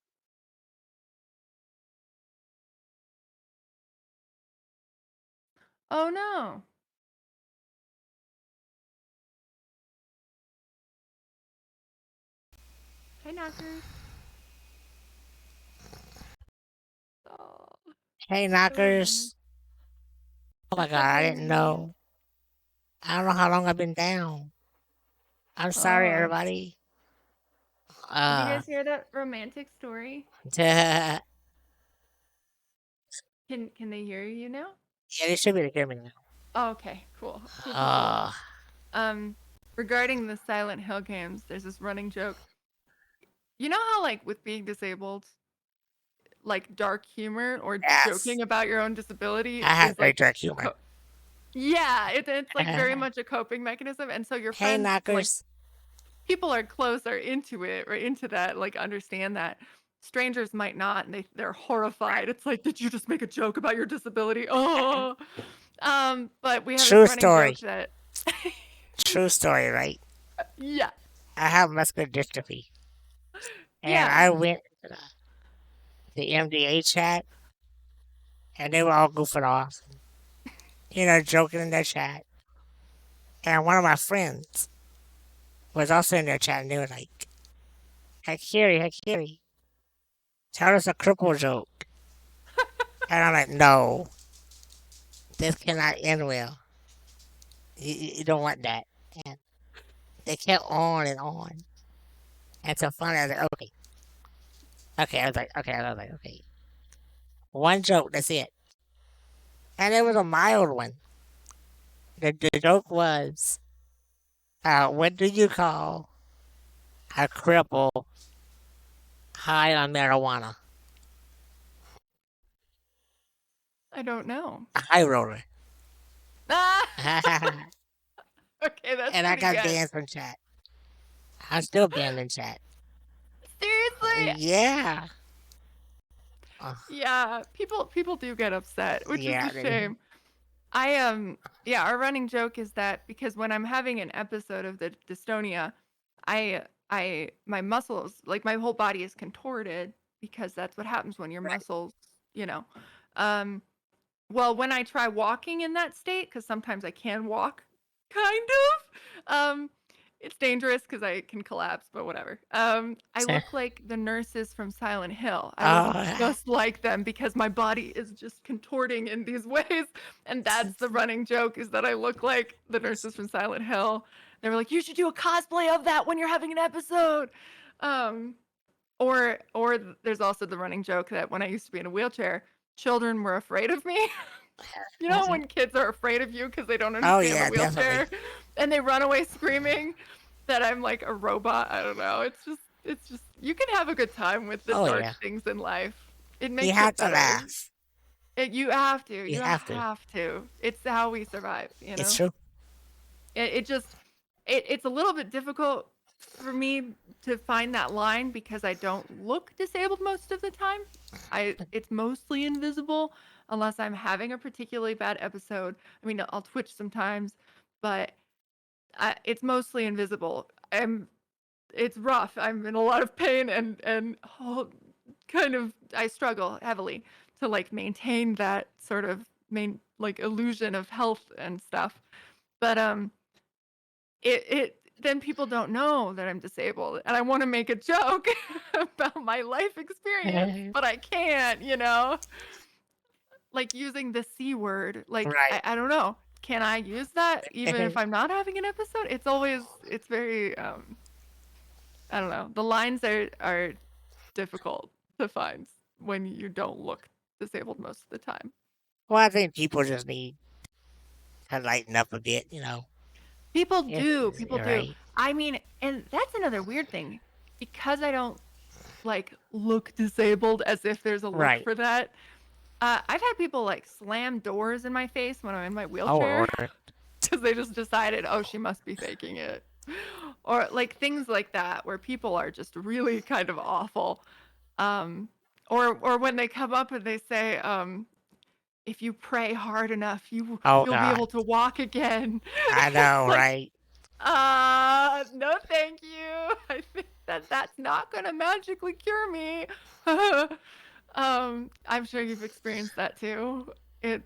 Oh no. Hi knockers. Oh, Hey, so annoying. knockers. Oh my God, I didn't Hi. know. I don't know how long I've been down. I'm sorry, Oh. everybody. Did you Uh, guys hear that romantic story? yeah, Can they hear you now? they should be able to hear me now. Oh, okay, cool. Cool, cool, cool. Uh, Um, regarding the Silent Hill games, there's this running joke. You know how like with being disabled, like dark humor or yes, joking about your own disability I have is great like dark a humor. yeah, it's like very much a coping mechanism and so your Hey, friends like knockers. people are close are into it, right into that, like understand that. Strangers might not and they're horrified. It's like, did you just make a joke about your disability? Oh. But we have this True running story. joke that True story, right? yeah. I have muscular dystrophy. And Yeah. I went to the MDA chat and they were all goofing off, joking in their chat. And one of my friends was also in their chat and they were like, Hykiri, Hykiri, tell us a cripple joke. And I'm like, no, this cannot end well. You don't want that. And they kept on and on. And so finally I was like, okay. Okay, I was like, okay. One joke, that's it. And it was a mild one. The joke was, what do you call a cripple high on marijuana? I don't know. A high roller. Ah, And okay, that's I pretty got good. banned from chat. I'm still banned in chat. Seriously? Yeah. Uh, Yeah, people do get upset, which is a yeah, they do. shame. Yeah, our running joke is that because when I'm having an episode of the dystonia, my muscles, like my whole body is contorted because that's what happens when your Right. muscles, you know. Um well, when I try walking in that state, because sometimes I can walk, kind of, it's dangerous because I can collapse, but whatever. I look like the nurses from Silent Hill. I look Oh, just like them because my body is just contorting in these ways, and that's the running joke is that I look like the nurses from Silent Hill. They were like, "You should do a cosplay of that when you're having an episode." Um, or there's also the running joke that when I used to be in a wheelchair, children were afraid of me. You know when kids are afraid of you because they don't oh understand the yeah, definitely. wheelchair and they run away screaming that I'm like a robot. I don't know. It's just you can have a good time with the Oh dark yeah. things in life. It You makes have it to better. laugh. You have to. You You have to. have to. It's how we survive, you It's know? true. It just it's a little bit difficult for me to find that line because I don't look disabled most of the time. It's mostly invisible unless I'm having a particularly bad episode. I mean, I'll twitch sometimes, but it's mostly invisible. It's rough. I'm in a lot of pain and kind of I struggle heavily to like maintain that sort of main like illusion of health and stuff. But it then people don't know that I'm disabled and I want to make a joke about my life experience, but I can't, you know? Like using the C word. Like Right. I don't know. Can I use that even if I'm not having an episode? It's very I don't know. The lines are difficult to find when you don't look disabled most of the time. Well, I think people just need to lighten up a bit, you know. People You're do. right. I mean, and that's another weird thing because I don't like look disabled as if there's a look Right. for that. I've had people like slam doors in my face when I'm in my Oh wheelchair Lord. because they just decided, oh, she must be faking it. Or like things like that where people are just really kind of awful. Um, or when they come up and they say, if you pray hard enough, Oh you'll be God. able to walk again. I It's know, like, right? no, thank you. I think that's not gonna magically cure me. I'm sure you've experienced that too. It,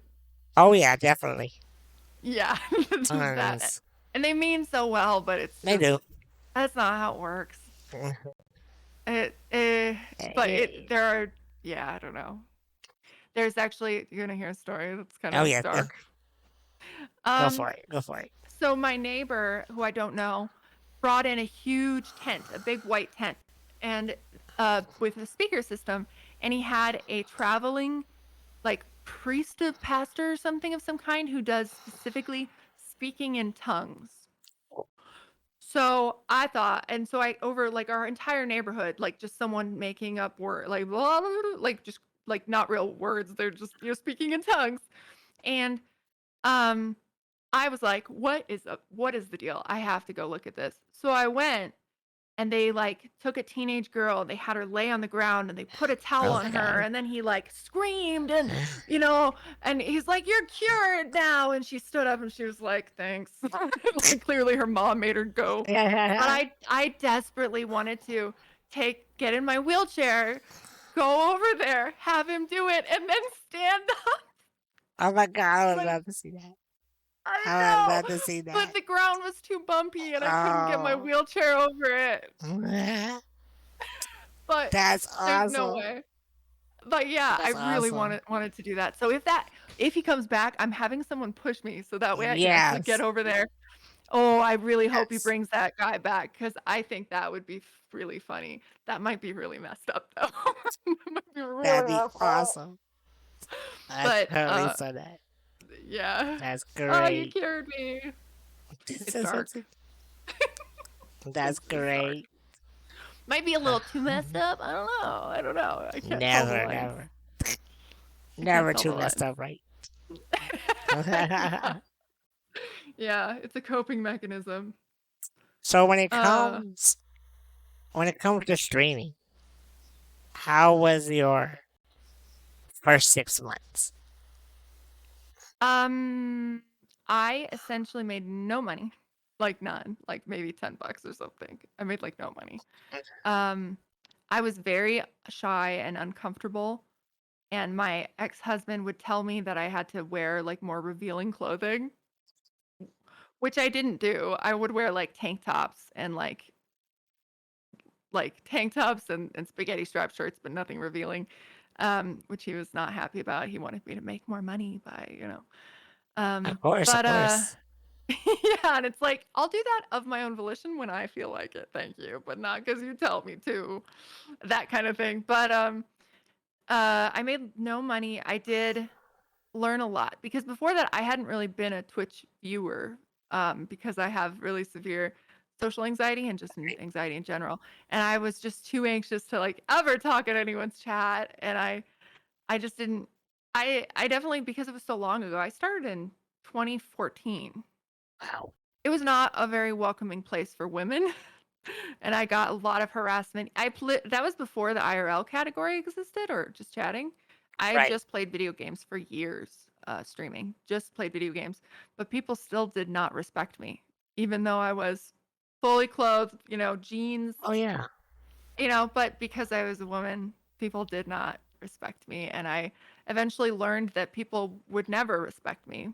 Oh yeah, definitely. yeah, that, Tons. and they mean so well, but it's They just do. that's not how it works. Mhm. But Eh, there are, yeah, I don't know. There's actually you're gonna hear a story that's kind Oh of yeah, dark. go Um, for it. Go for it. so my neighbor, who I don't know, brought in a huge tent, a big white tent, and with a speaker system, and he had a traveling like priest of pastor or something of some kind who does specifically speaking in tongues. So I thought, and so I over like our entire neighborhood, like just someone making up word, like blah, blah, blah, like just like not real words. They're just speaking in tongues, and um, I was like, what is the deal? I have to go look at this. So I went and they like took a teenage girl, they had her lay on the ground and they put a towel Oh on her God. and then he like screamed and you know and he's like you're cured now and she stood up and she was like thanks. Like clearly her mom made her go. But I desperately wanted to get in my wheelchair, go over there, have him do it and then stand up. Oh my God, I would But love to see that. I I would know, love to see but that. the ground was too bumpy and I couldn't get my Oh, wheelchair over it. But that's there's no awesome. way. But yeah, I That's really awesome. wanted to do that. So if he comes back, I'm having someone push me so that way I can actually get Yes. over there. Oh, I really hope he Yes. brings that guy back because I think that would be really funny. That might be really messed up though. That might be That'd really be messed up. awesome. I But totally saw that. Yeah. That's Oh, you great. cured me. It's dark. That's It's just dark. great. Might be a little too messed up. I don't know. I don't know. I can't tell the Never, lines. never, I can't never tell the too messed lines. up, right? Yeah. Yeah, it's a coping mechanism. So Uh when it comes to streaming, how was your first 6 months? um I essentially made no money. Like none. Like maybe $10 or something. I made like no money. Um I was very shy and uncomfortable, and my ex-husband would tell me that I had to wear like more revealing clothing, which I didn't do. I would wear like tank tops and tank tops and spaghetti strap shirts, but nothing revealing, which he was not happy about. He wanted me to make more money by, Of course, of but course. yeah, and it's like I'll do that of my own volition when I feel like it. Thank you, but not because you tell me to, that kind of thing. But I made no money. I did learn a lot because before that I hadn't really been a Twitch viewer, because I have really severe social anxiety and just anxiety in general, and I was just too anxious to like ever talk in anyone's chat, and I just didn't. I definitely, because it was so long ago. I started in 2014. Wow. It was not a very welcoming place for women. And I got a lot of harassment. That was before the IRL category existed, or just chatting. I Right. just played video games for years, streaming. Just played video games, but people still did not respect me, even though I was fully clothed, jeans, Oh yeah. But because I was a woman, people did not respect me, and I eventually learned that people would never respect me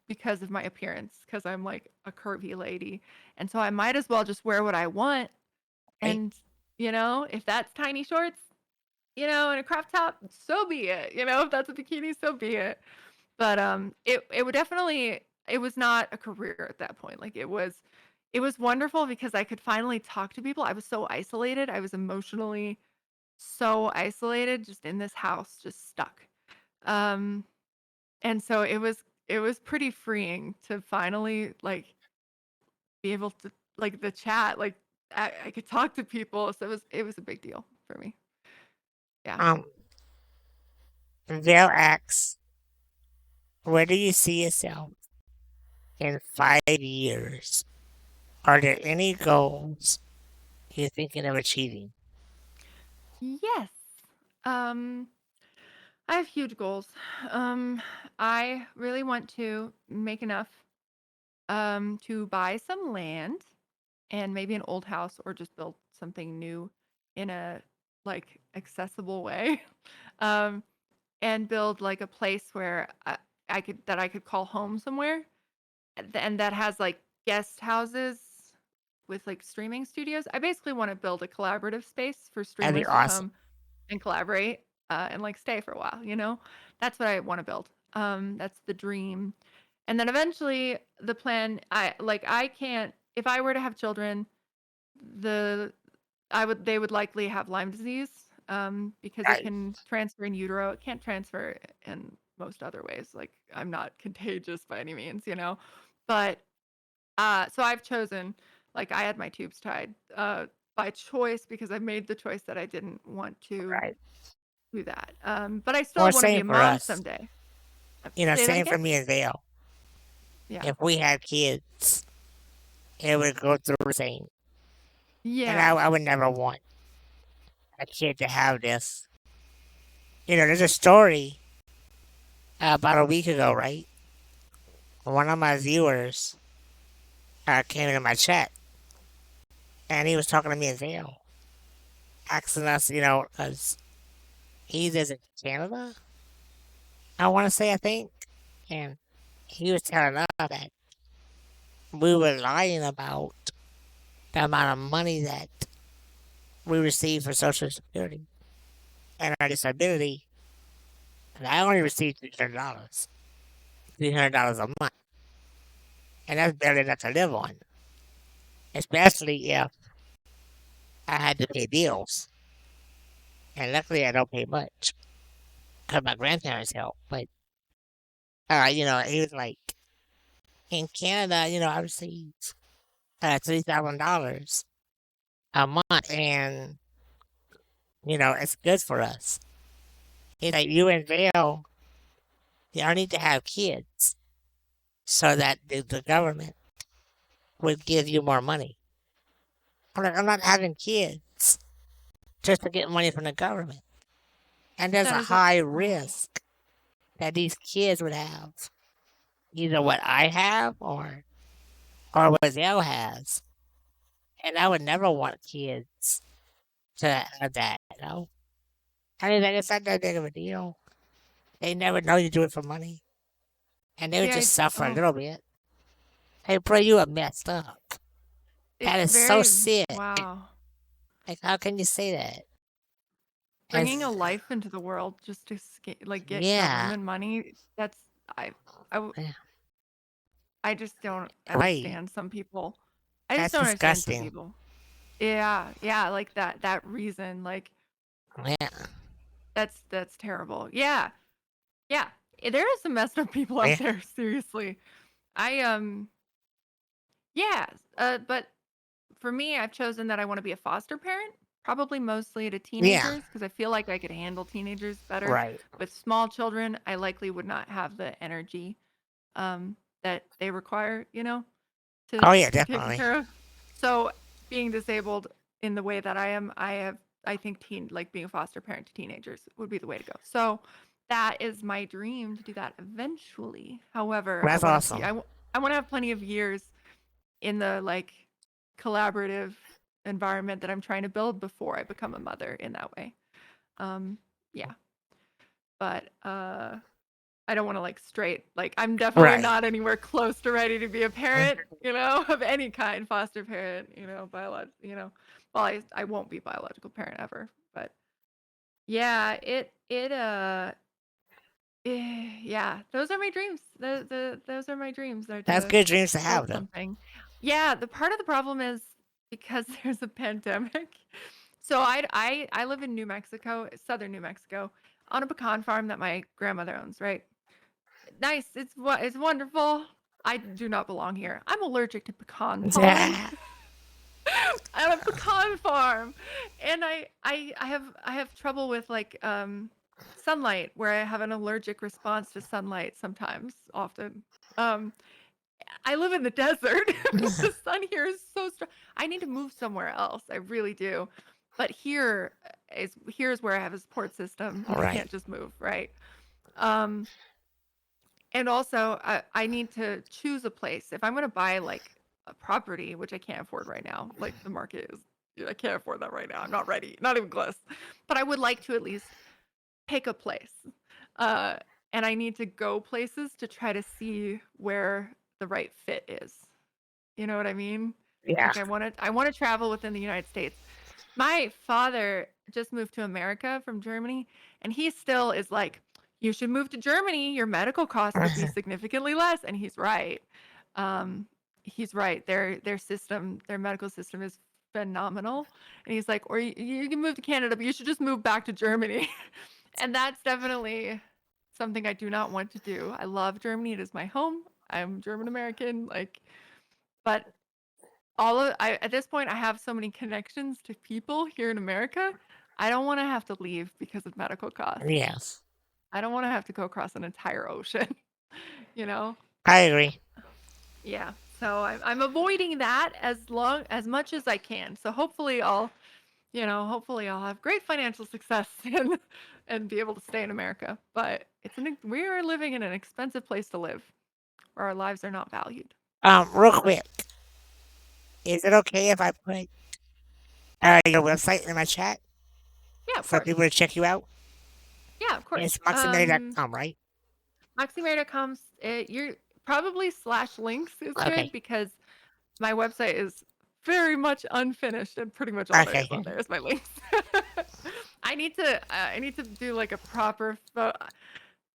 because of my appearance, because I'm like a curvy lady, and so I might as well just wear what I want, Right. and, if that's tiny shorts, and a crop top, so be it. If that's a bikini, so be it. But it would definitely, it was not a career at that point. Like it was wonderful because I could finally talk to people. I was so isolated. I was emotionally so isolated, just in this house, just stuck. Um, and so it was pretty freeing to finally like be able to, like, the chat, like I could talk to people. So it was a big deal for me. Yeah. Um, Vale asks, where do you see yourself in 5 years? Are there any goals you're thinking of achieving? Yes. Um, I have huge goals. Um, I really want to make enough to buy some land and maybe an old house, or just build something new in a like accessible way. Um, and build like a place where I could call home somewhere, and that has like guest houses with like streaming studios. I basically want to build a collaborative space for That'd be streamers to awesome. come and collaborate, and like stay for a while. That's what I want to build. That's the dream. And then eventually the plan, I can't, if I were to have children, the I would they would likely have Lyme disease, because it Right. can transfer in utero. It can't transfer in most other ways. Like, I'm not contagious by any means. But so I've chosen, like, I had my tubes tied, by choice, because I made the choice that I didn't want to Right. do that. But I Well, still want to be same a for mom us. someday. Say that Same again? for me and Vale. Yeah. If we had kids, it would go through the same. And Yeah. I would never want a kid to have this. There's a story about a week ago, right? One of my viewers came into my chat, and he was talking to me and Vale, asking us, 'cause he lives in Canada, I want to say, I think. And he was telling us that we were lying about the amount of money that we receive for Social Security and our disability. And I only received $300, $300 a month. And that's barely enough to live on, especially if I had to pay bills. And luckily, I don't pay much because my grandparents help. But he was like, in Canada, I received $3,000 a month, and it's good for us. He's like, you and Bill, you don't need to have kids so that the government would give you more money. I'm like, I'm not having kids just to get money from the government. And there's That a is a high oh, risk that these kids would have either what I have or what Zell has. And I would never want kids to have that. I mean, like, it's not that big of a deal. They never know you do it for money. And they would see, just suffer a oh, little bit. Hey, bro, you are messed up. That it's is so very sick. wow. Like, how can you say that? Bringing As, a life into the world just to like get yeah, government money. That's I I w- yeah, I just don't right. understand some people. I just That's don't understand some disgusting. people. Yeah, yeah, like that reason, like Yeah, that's terrible. Yeah, yeah. There are some messed up people out yeah, there. Seriously, I yeah. But for me, I've chosen that I want to be a foster parent, probably mostly to yeah, teenagers, because I feel like I could handle teenagers better. right. With small children, I likely would not have the energy that they require, to Oh, yeah, be taken definitely. care of. So being disabled in the way that I am, I think being a foster parent to teenagers would be the way to go. So that is my dream to do that eventually. However, I That's want to see awesome. I want to have plenty of years in the like collaborative environment that I'm trying to build before I become a mother in that way. Um yeah, but I don't want to I'm definitely Right. not anywhere close to ready to be a parent, of any kind, foster parent, well, I won't be biological parent ever, but yeah, yeah, those are my dreams. Those are my dreams are That's to good dreams to have, build though. something. Yeah, the part of the problem is because there's a pandemic. So I live in New Mexico, southern New Mexico, on a pecan farm that my grandmother owns, right? Nice. It's wonderful. I do not belong here. I'm allergic to pecan pollen. Yeah. On a pecan farm, and I have trouble with sunlight, where I have an allergic response to sunlight sometimes, often. Um, I live in the desert. The sun here is so strong. I need to move somewhere else. I really do. But here's where I have a support system. All I right. can't just move, right? Um, And also, I need to choose a place. If I'm going to buy like a property, which I can't afford right now, like the market is, I can't afford that right now. I'm not ready, not even close. But I would like to at least pick a place. Uh, and I need to go places to try to see where the right fit is. You know what I mean? Yeah. Like I want to travel within the United States. My father just moved to America from Germany, and he still is like, "You should move to Germany. Your medical costs would be significantly less." And he's right. Um, he's right. Their medical system is phenomenal. And he's like, "Or you can move to Canada, but you should just move back to Germany." And that's definitely something I do not want to do. I love Germany. It is my home. I'm German American. But at this point, I have so many connections to people here in America. I don't want to have to leave because of medical costs. Yes. I don't want to have to go across an entire ocean, you know? I agree. Yeah. So I'm avoiding that as much as I can. So hopefully I'll have great financial success and be able to stay in America. But we are living in an expensive place to live where our lives are not valued. Real quick, is it okay if I put your website in my chat Yeah, of for course. people to check you out? Yeah, of course. It's MoxyMary.com, right? MoxyMary.com, you're probably slash links is good Okay. because my website is very much unfinished and pretty much all there Okay. is on there is my links. I need to do like a proper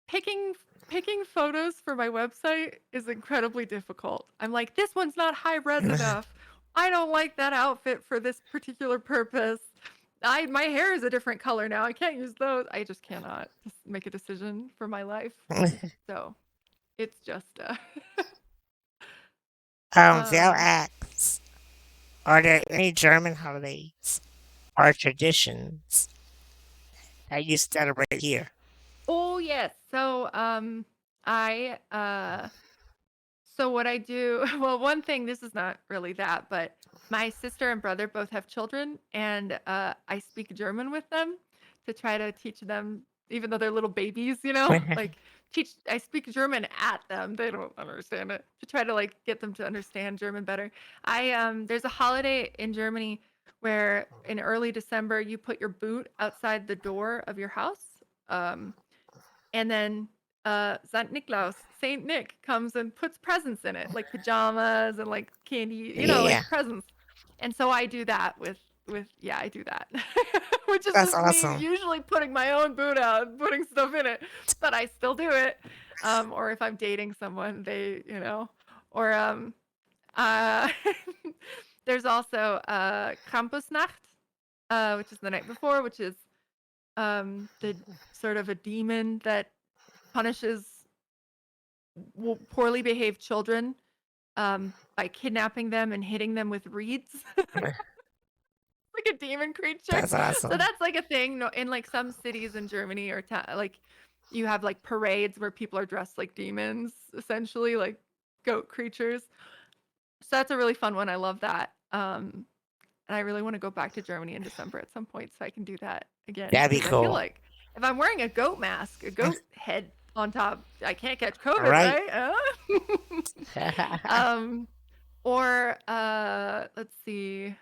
picking picking photos for my website is incredibly difficult. I'm like, this one's not high res enough. I don't like that outfit for this particular purpose. My hair is a different color now. I can't use those. I just cannot just make a decision for my life. So It's just They'll um ask, are there any German holidays or traditions that you celebrate here? oh yes. So I so what I do, well, one thing, this is not really that, but my sister and brother both have children, and I speak German with them to try to teach them, even though they're little babies, like teach. I speak German at them. They don't understand it. To try to like get them to understand German better. There's a holiday in Germany where in early December you put your boot outside the door of your house. Um, and then Saint Niklaus, Saint Nick comes and puts presents in it, like pajamas and like candy, Yeah, like presents. And so I do that with yeah, I do that. Which is that's just me awesome. usually putting my own boot out and putting stuff in it, but I still do it. Or if I'm dating someone, or uh there's also Krampusnacht, which is the night before, which is the sort of a demon that punishes poorly behaved children by kidnapping them and hitting them with reeds, like a demon creature. That's So awesome. that's like a thing in like some cities in Germany or like you have like parades where people are dressed like demons, essentially like goat creatures. So that's a really fun one. I love that. And I really want to go back to Germany in December at some point so I can do that again That'd be because I feel cool. like if I'm wearing a goat mask, a goat head on top, I can't catch COVID, Right. right? um, or let's see,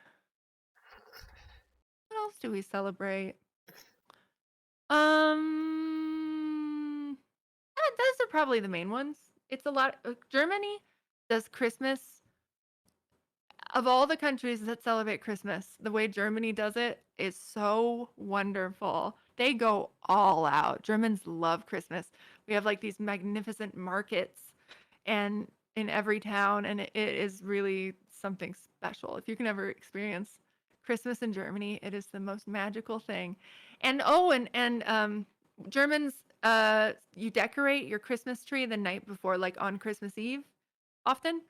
what else do we celebrate? Those are probably the main ones. It's a lot. Germany does Christmas. Of all the countries that celebrate Christmas, the way Germany does it is so wonderful. They go all out. Germans love Christmas. We have like these magnificent markets and in every town, and it is really something special. If you can ever experience Christmas in Germany, it is the most magical thing. And oh, and Germans, you decorate your Christmas tree the night before, like on Christmas Eve, often,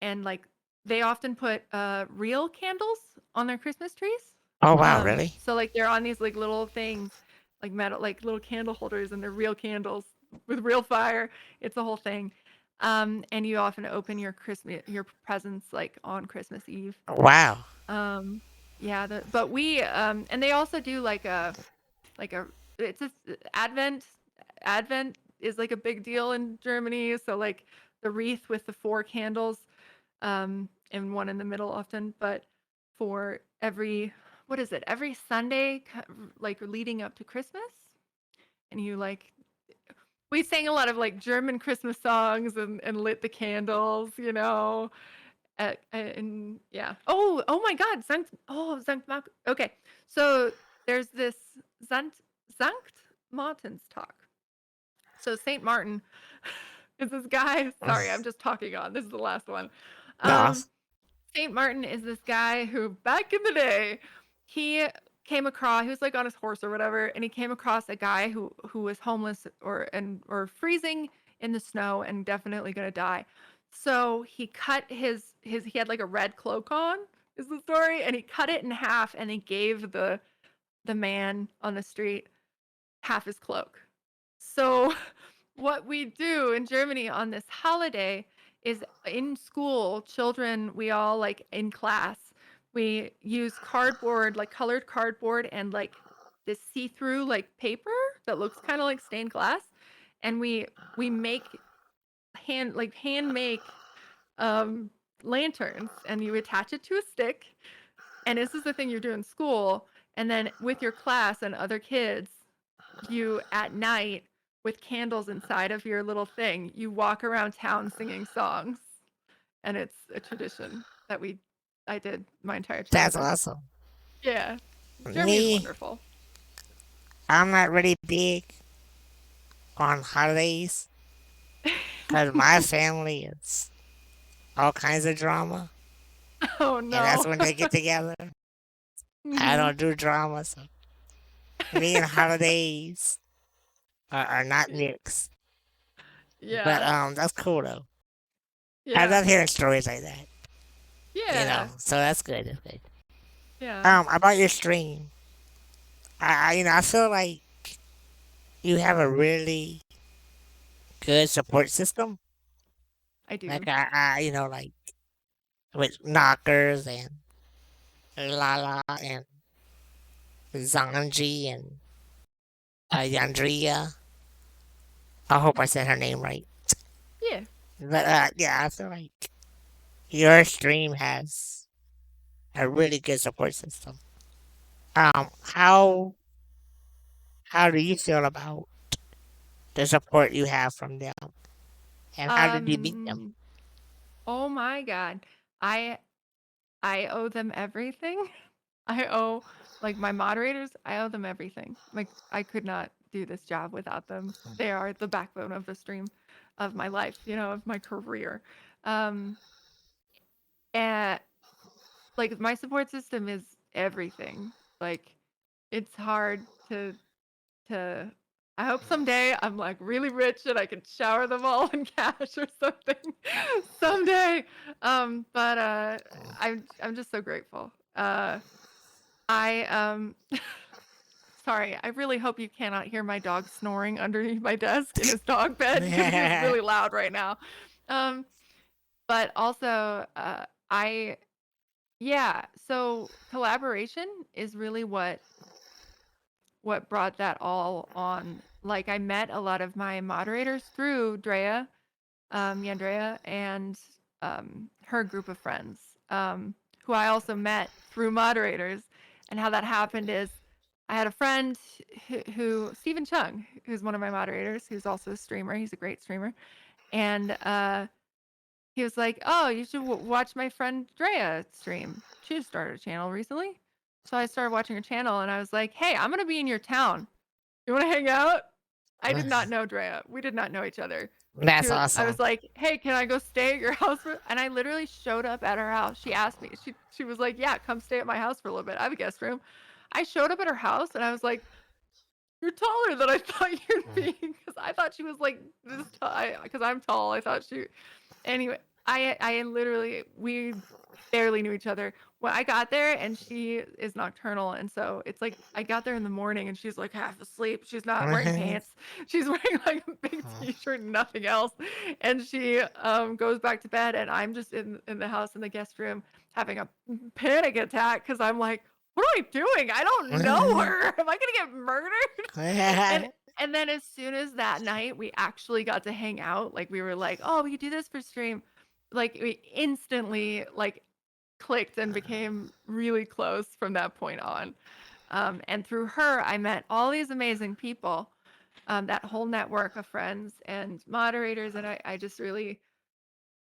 and like they often put real candles on their Christmas trees. Oh wow, really? So like they're on these like little things, like metal, like little candle holders, and they're real candles with real fire. It's a whole thing. And you often open your presents like on Christmas Eve. Wow. Um, yeah, but we and they also do like a it's a Advent. Advent is like a big deal in Germany. So like the wreath with the four candles, and one in the middle often. But for every what is it? Every Sunday, like leading up to Christmas, and you like we sang a lot of like German Christmas songs and lit the candles, and yeah. Oh my God, Sankt Mark. Okay, so there's this Sankt Martin's talk. So Saint Martin is this guy. Sorry, I'm just talking on. This is the last one. No. Um, Saint Martin is this guy who, back in the day, he came across. He was like on his horse or whatever, and he came across a guy who was homeless or freezing in the snow and definitely gonna die. So he cut his he had like a red cloak on, is the story, and he cut it in half and he gave the man on the street half his cloak. So what we do in Germany on this holiday is in school, children, we all like in class, we use cardboard, like colored cardboard and like this see-through like paper that looks kind of like stained glass. And we make hand make um lanterns and you attach it to a stick. And this is the thing you do in school. And then with your class and other kids, you at night with candles inside of your little thing, you walk around town singing songs. And it's a tradition that I did my entire That's childhood. awesome. Yeah. Germany's Me, wonderful. I'm not really big on holidays because my family is all kinds of drama, Oh and that's no. when they get together. I Mhm. don't do drama, so me and holidays are not mixed. But Yeah. that's cool though. I Yeah. love hearing stories like that. Yeah. So that's good. That's good. Yeah. About your stream, I feel like you have a really good support system. I Like do. like with knockers and Lala and Zanji and Yandria. I hope I said her name right. Yeah. But yeah, I feel like your stream has a really good support system. Um, how how do you feel about the support you have from them, and how did you meet them? Um oh my god. I I owe them everything. I owe like my moderators, I owe them everything. Like I could not do this job without them. They are the backbone of the stream of my life, of my career. Um and like my support system is everything. Like it's hard to I hope someday I'm like really rich and I can shower them all in cash or something someday. But I'm just so grateful. I sorry, I really hope you cannot hear my dog snoring underneath my desk in his dog bed because he is really loud right now. Um, but also, I yeah, so collaboration is really what brought that all on. Like I met a lot of my moderators through Drea, Yandrea, and her group of friends, who I also met through moderators. And how that happened is I had a friend who Stephen Chung, who's one of my moderators, who's also a streamer. He's a great streamer, and he was like, "Oh, you should watch my friend Drea stream. She just started a channel recently." So I started watching her channel, and I was like, "Hey, I'm gonna be in your town. You want to hang out?" I did not know Drea. We did not know each other. That's I was awesome. like, "Hey, can I go stay at your house?" And I literally showed up at her house. She asked me. She was like, "Yeah, come stay at my house for a little bit. I have a guest room." I showed up at her house, and I was like, "You're taller than I thought you'd be," because I thought she was like this tall. Because I'm tall, I thought she. Anyway, I literally we barely knew each other. When I got there and she is nocturnal, and so it's like I got there in the morning and she's like half asleep. She's not wearing pants. She's wearing like a big t-shirt and nothing else. And she goes back to bed and I'm just in the house in the guest room having a panic attack because I'm like, what am I doing? I don't know her. Am I gonna get murdered? and and then as soon as that night we actually got to hang out, like we were like, oh, we could do this for stream. Like we instantly like clicked and became really close from that point on. And through her, I met all these amazing people, that whole network of friends and moderators. And I just really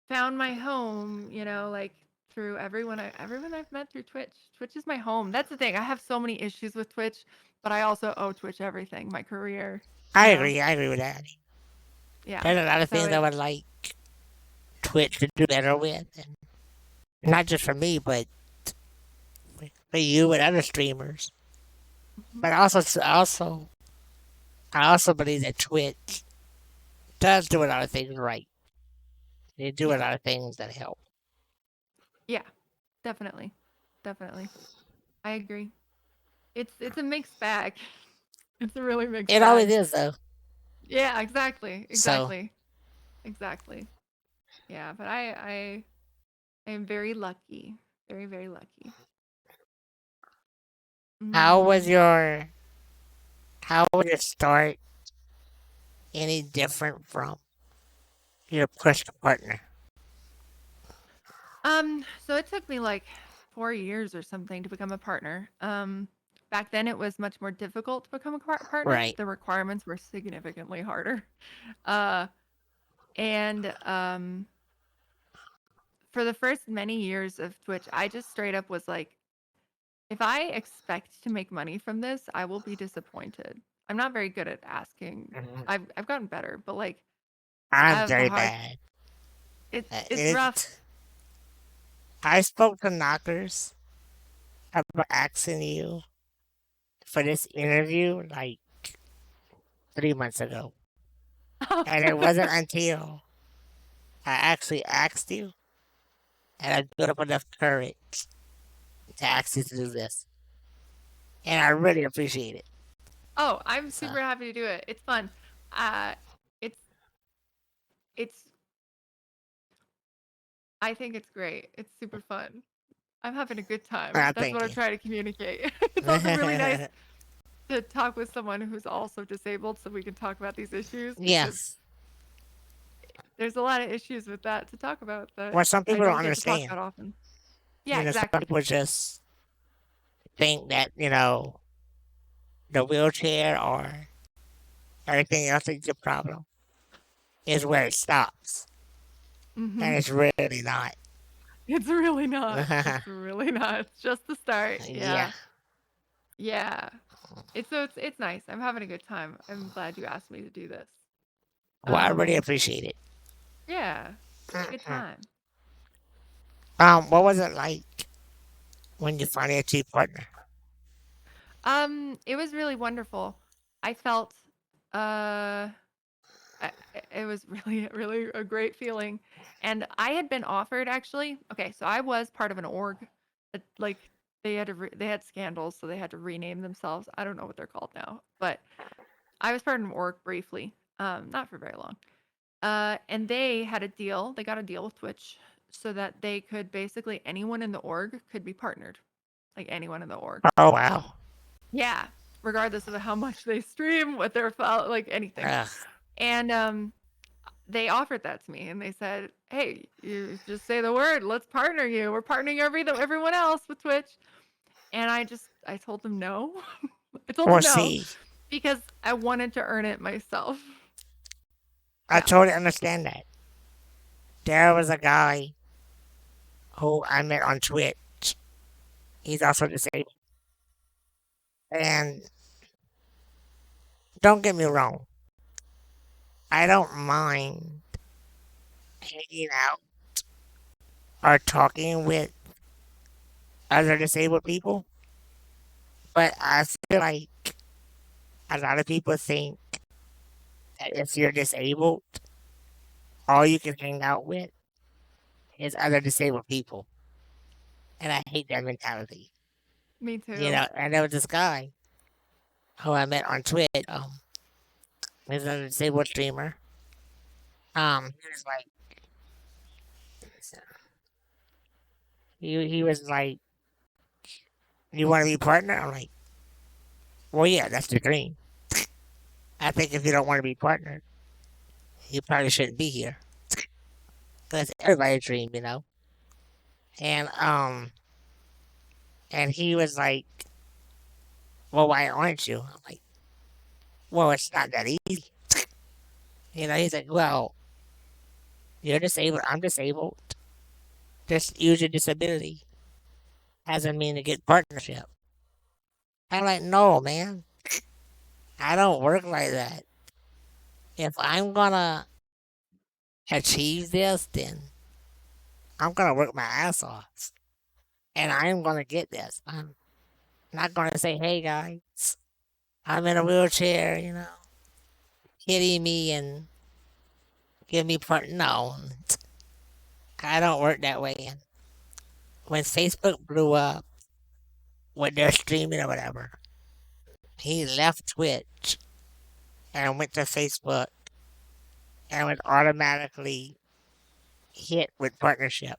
found my home, like through everyone I've met through Twitch. Twitch is my home. That's the thing. I have so many issues with Twitch, but I also owe Twitch everything, my career, I you know? agree. I agree with that. Yeah. There's a lot of So things I it, would like Twitch to do better with, and not just for me, but for you and other streamers. mhm, But I also believe that Twitch does do a lot of things right. They do a yeah. lot of things that help. Yeah. Definitely. Definitely. I agree. It's a mixed bag. It's a really mixed It always bag. is though. Yeah, exactly. So Exactly. Exactly. Yeah, but I am very lucky. Very, very lucky. how was Mm. your how was your start any different from your push partner? So it took me like 4 years or something to become a partner. Back then it was much more difficult to become a partner. Right. The requirements were significantly harder. Uh, and for the first many years of Twitch, I just straight up was like, if I expect to make money from this, I will be disappointed. I'm not very good at asking. Mhm. I've gotten better, but like I I'm have a very hard. bad. It's rough. It. I spoke to knockers about asking you for this interview like 3 months ago. And it wasn't until I actually asked you and I built up enough courage to ask you to do this. And I really appreciate it. Oh, I'm So, super happy to do it. It's fun. Uh, it's it's. I think it's great. It's super fun. I'm having a good time. That's what thank I'm you. trying to communicate. It's also really nice to talk with someone who's also disabled so we can talk about these issues because Yes. there's a lot of issues with that to talk about that Well, some I people don't don't get to talk understand. about often. Yeah, Some exactly. people just think that, the wheelchair or everything else is your problem is where it stops. Hmm. And it's really not. It's really not. It's really not. It's just the start. Yeah. Yeah. Yeah. It's nice. I'm having a good time. I'm glad you asked me to do this. Well, I really Um appreciate it. yeah. It's a good time. What was it like when you finally achieved partner? It was really wonderful. I felt uh it was really really a great feeling. And I had been offered actually. Okay, so I was part of an org like they had scandals so they had to rename themselves. I don't know what they're called now, but I was part of an org briefly. Not for very long. And they had a deal. They got a deal with Twitch so that they could basically anyone in the org could be partnered. Like anyone in the org. Oh, wow. Yeah, regardless of how much they stream, what their like anything. Ugh. And they offered that to me and they said, "Hey, you just say the word, let's partner you. We're partnering everyone else with Twitch." And I told them no. I told Well, them no see, because I wanted to earn it myself. I Yeah. totally understand that. There was a guy who I met on Twitch. He's also disabled. And don't get me wrong, I don't mind hanging out or talking with other disabled people, but I feel like a lot of people think that if you're disabled, all you can hang out with is other disabled people. And I hate that mentality. Me too. And there was this guy who I met on Twitch. He's a disabled streamer. He was like, he was like, you want to be partner? I'm like, well, yeah, that's the dream. I think if you don't want to be partnered, you probably shouldn't be here. Because everybody's dream. And and he was like, well, why aren't you? I'm like, well, it's not that easy. He's like, well, you're disabled. I'm disabled. Just use your disability doesn't mean to get partnership. I'm like, no, man. I don't work like that. If I'm gonna achieve this, then I'm gonna work my ass off. And I'm gonna get this. I'm not gonna say, hey guys, I'm in a wheelchair, hitting me and give me part. No, I don't work that way. And when Facebook blew up, when they're streaming or whatever, he left Twitch and went to Facebook and was automatically hit with partnership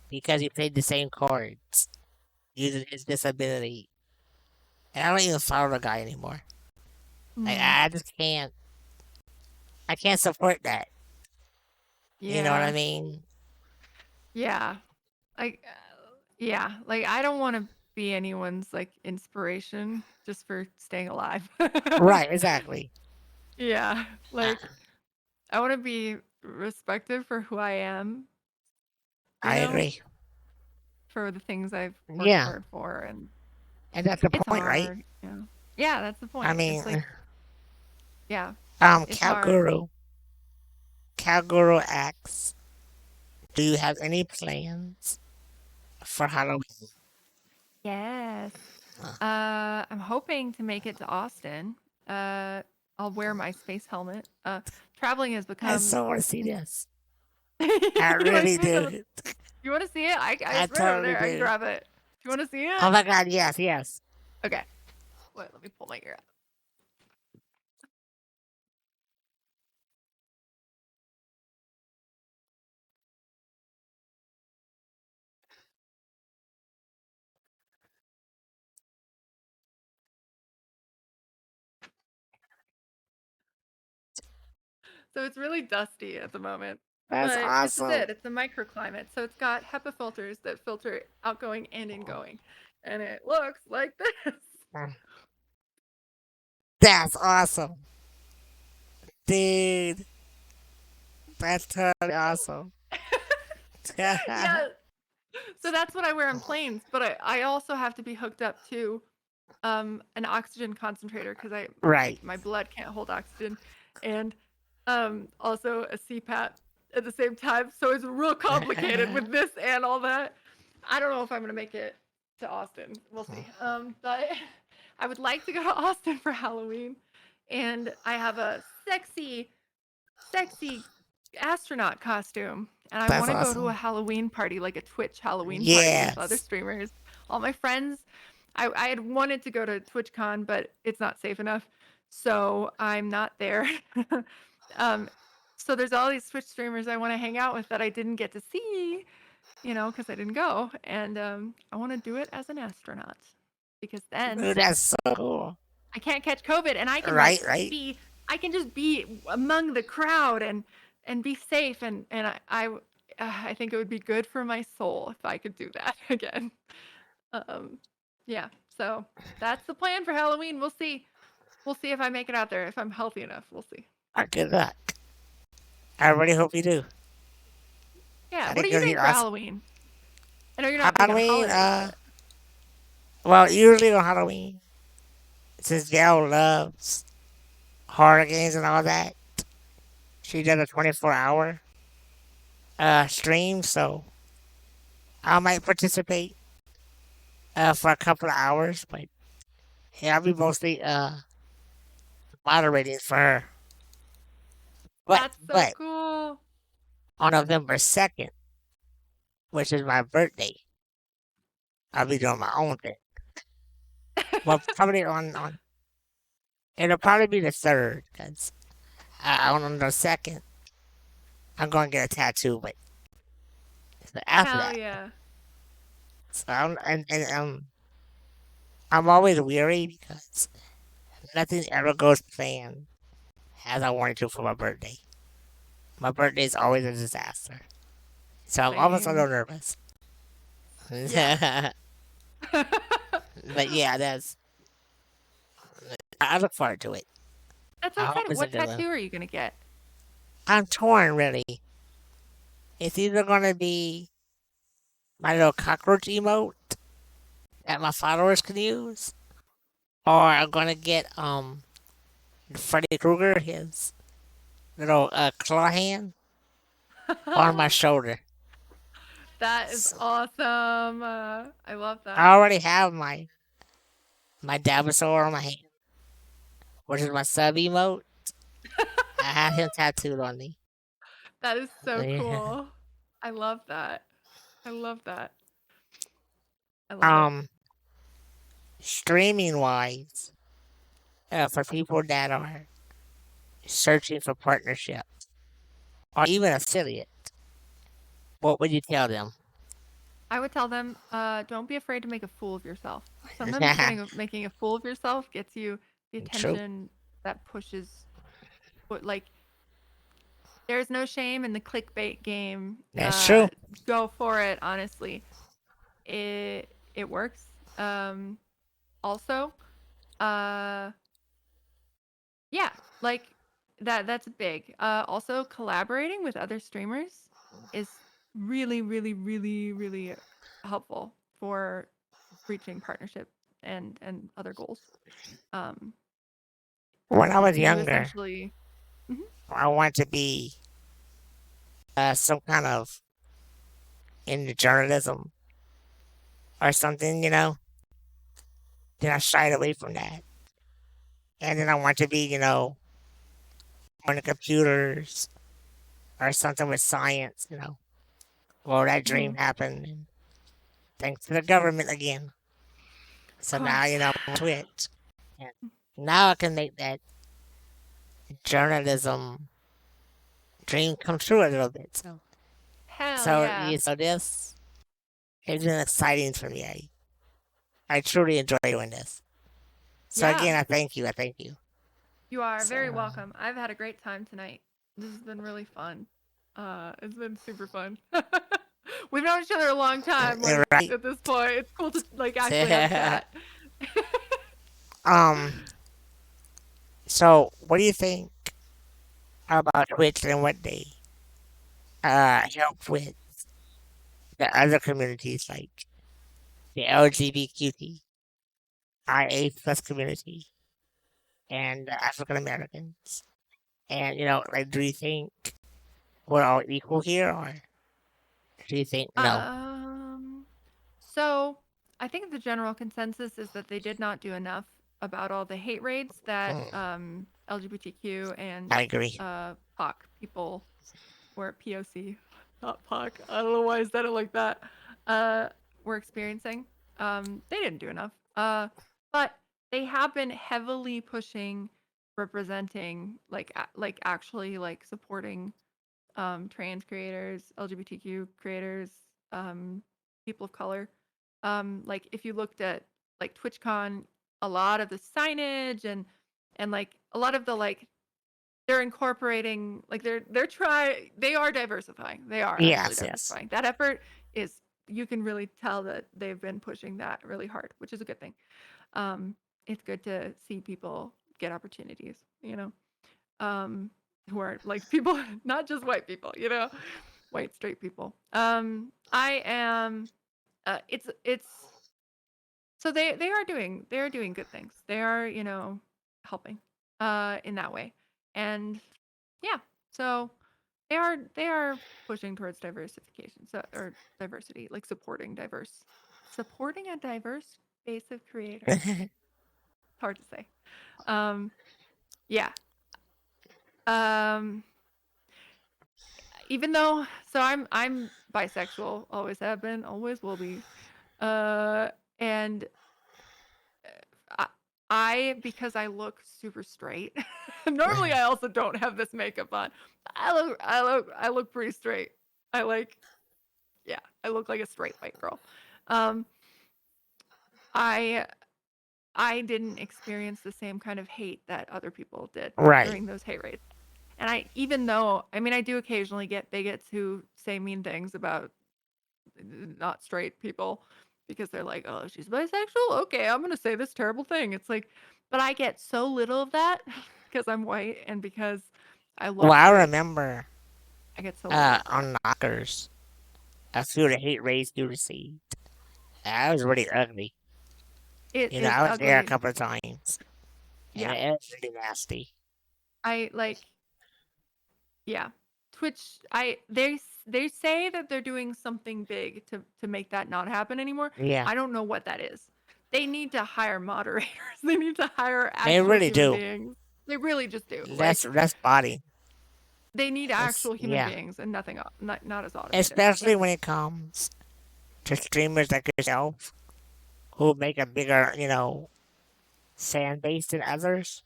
because he played the same cards using his disability. And I don't even follow the guy anymore. Like Mm, I just can't. I can't support that. You know what I yeah. mean? Yeah. Like yeah, like I don't want to be anyone's like inspiration just for staying alive. Right. Exactly. Yeah. Uh, Like I want to be respected for who I am, you I know, agree. for the things I've worked Yeah, hard for and and that's the it's point, right? hard, Yeah, that's the I point. mean, It's like yeah, it's Cow hard. Guru, Cow Guru asks, do you have any plans for Halloween? Yes. Uh, I'm hoping to make it to Austin. Uh I'll wear my space helmet. Traveling has I become. so want to see this. I You want to really see it? do. You want to see it? I It's right over totally there. I can do. grab it. Do you want to see Oh it? my God, yes, yes. Okay. Wait, let me pull my ear out. So it's really dusty at the moment. That's But this is awesome. it. It's a microclimate. So it's got HEPA filters that filter outgoing and ingoing. And it looks like this. That's awesome. Dude, that's totally awesome. Yeah. So that's what I wear on planes. But I also have to be hooked up to an oxygen concentrator because Right. my blood can't hold oxygen. And also a CPAP at the same time. So it's real complicated with this and all that. I don't know if I'm gonna make it to Austin. We'll see. But I would like to go to Austin for Halloween, and I have a sexy astronaut costume, and I That's want to go to a awesome. Halloween party, like a Twitch Halloween party with other Yes. streamers. All my friends. I had wanted to go to TwitchCon, but it's not safe enough, so I'm not there. um, so there's all these Twitch streamers I want to hang out with that I didn't get to see, because I didn't go, and I want to do it as an astronaut because then Dude, that's so cool. I can't catch COVID, and I can Right, right. I can just be among the crowd and be safe, and I think it would be good for my soul if I could do that again. Um, yeah, so that's the plan for Halloween. We'll see. We'll see if I make it out there. If I'm healthy enough, we'll see. Good luck. I really hope you do. Yeah, I what are think you it'll be doing for awesome. Halloween? I know you're not big on Halloween, holidays, but well, usually on Halloween, since Dale loves horror games and all that, she does a 24-hour stream, so I might participate for a couple of hours, but yeah, I'll be mostly moderating for her. But that's so but cool. on November 2nd, which is my birthday, I'll be doing my own thing. Well, probably on it'll probably be the third, because on the second I'm going to get a tattoo, but after Hell that, yeah. so I'm always weary because nothing ever goes planned as I wanted to for my birthday. My birthday is always a disaster, so I'm almost a Same. little nervous. Yeah. But yeah, I look forward to it. That's so I hope exciting. it's a What good one. tattoo are you gonna get? I'm torn, really. It's either gonna be my little cockroach emote that my followers can use, or I'm gonna get Freddy Krueger, his little claw hand on my shoulder. That is So awesome. I love I that. already have my Dabasaur on my hand, which is my sub emote. I have him tattooed on me. That is so Yeah. cool. I love that. I love that. I love it. Um, streaming wise, for people that are searching for partnership or even affiliate, what would you tell them? I would tell them, don't be afraid to make a fool of yourself. Sometimes making a fool of yourself gets you the True. attention that pushes. But like, there's no shame in the clickbait game. That's true. Go for it. Honestly, it works. Also, uh, yeah, like that's big. Also collaborating with other streamers is really, really, really, really helpful for reaching partnership and other goals. Um, When I was you younger, essentially. Mhm. I wanted to be some kind of in the journalism or something. Then I shied away from that. And then I wanted to be, on the computers or something with science, Well, that dream Mhm. happened, and thanks to the government again. Of So now, course. I'm Twitch. And now I can make that journalism dream come true a little bit. So, Hell so, yeah. yeah, so this has been exciting for me. I truly enjoy doing this. So Yeah. again, I thank you. I thank you. You are So, very welcome. I've had a great time tonight. This has been really fun. It's been super fun. We've known each other a long time. Like right. at this point, it's cool to like actually have a chat. um. So, what do you think about Twitch and what they help with the other communities like the LGBTQIA plus community and the African Americans? And like, do you think we're all equal here, or do you think no? um, so I think the general consensus is that they did not do enough about all the hate raids that Mm, LGBTQ and I agree. POC people, or POC, not POC. I don't know why I said it like that. Uh, were experiencing. They didn't do enough. But they have been heavily pushing, representing, like actually like supporting trans creators, LGBTQ creators, um, people of color. Like if you looked at like TwitchCon, a lot of the signage and like a lot of the like they're incorporating like they are diversifying. They are actually Yes, yes. diversifying. That effort is you can really tell that they've been pushing that really hard, which is a good thing. Um, it's good to see people get opportunities, who are like people, not just white people, white straight people. I am. It's so they are doing good things. They are helping in that way, and yeah, so they are pushing towards diversification, so or diversity, like supporting a diverse base of creators. Hard to say. Um, yeah. Um, even though I'm bisexual, always have been, always will be. Uh, and I, I because I look super straight. Normally, I also don't have this makeup on. I look pretty straight. I like, yeah, I look like a straight white girl. Um, I I didn't experience the same kind of hate that other people did Right. during those hate raids. And even though, I mean, I do occasionally get bigots who say mean things about not straight people because they're like, oh, she's bisexual. Okay, I'm going to say this terrible thing. It's like, but I get so little of that because I'm white and because I Well, look I straight. remember I get so little of that. on Knockers, a few of the hate raids you received. I was really ugly. It is I was there a ugly. couple of times, and Yeah. it was really nasty. I like, yeah. Twitch, they say that they're doing something big to make that not happen anymore. Yeah, I don't know what that is. They need to hire moderators. They need to hire they actual really human do. beings. They really just do. That's Like that's body. they need It's actual human yeah, beings and nothing not as automated. especially That's when it comes to streamers like yourself who make a bigger, fan base than others,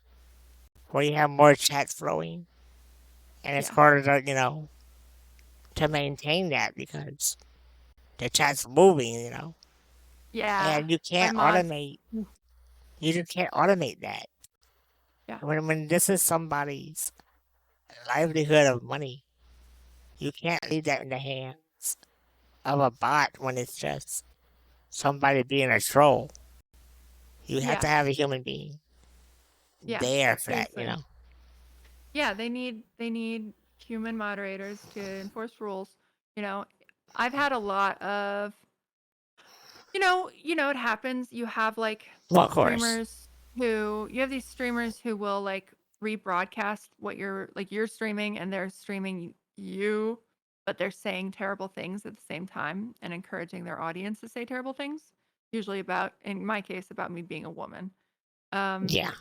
where you have more chats flowing, and it's yeah. harder to to maintain that because the chat's moving, Yeah. and you My can't mods. automate. Oof. You just can't automate that. Yeah. When this is somebody's livelihood of money, you can't leave that in the hands of a bot when it's just somebody being a troll. You have Yeah. to have a human being Yeah. there for that. Seriously. Yeah, they need human moderators to enforce rules. You know, I've had a lot of it happens. You have like Well, of course. streamers you have these streamers who will like rebroadcast what you're streaming and they're streaming you, but they're saying terrible things at the same time and encouraging their audience to say terrible things. Usually about, in my case, about me being a woman. Um, Yeah.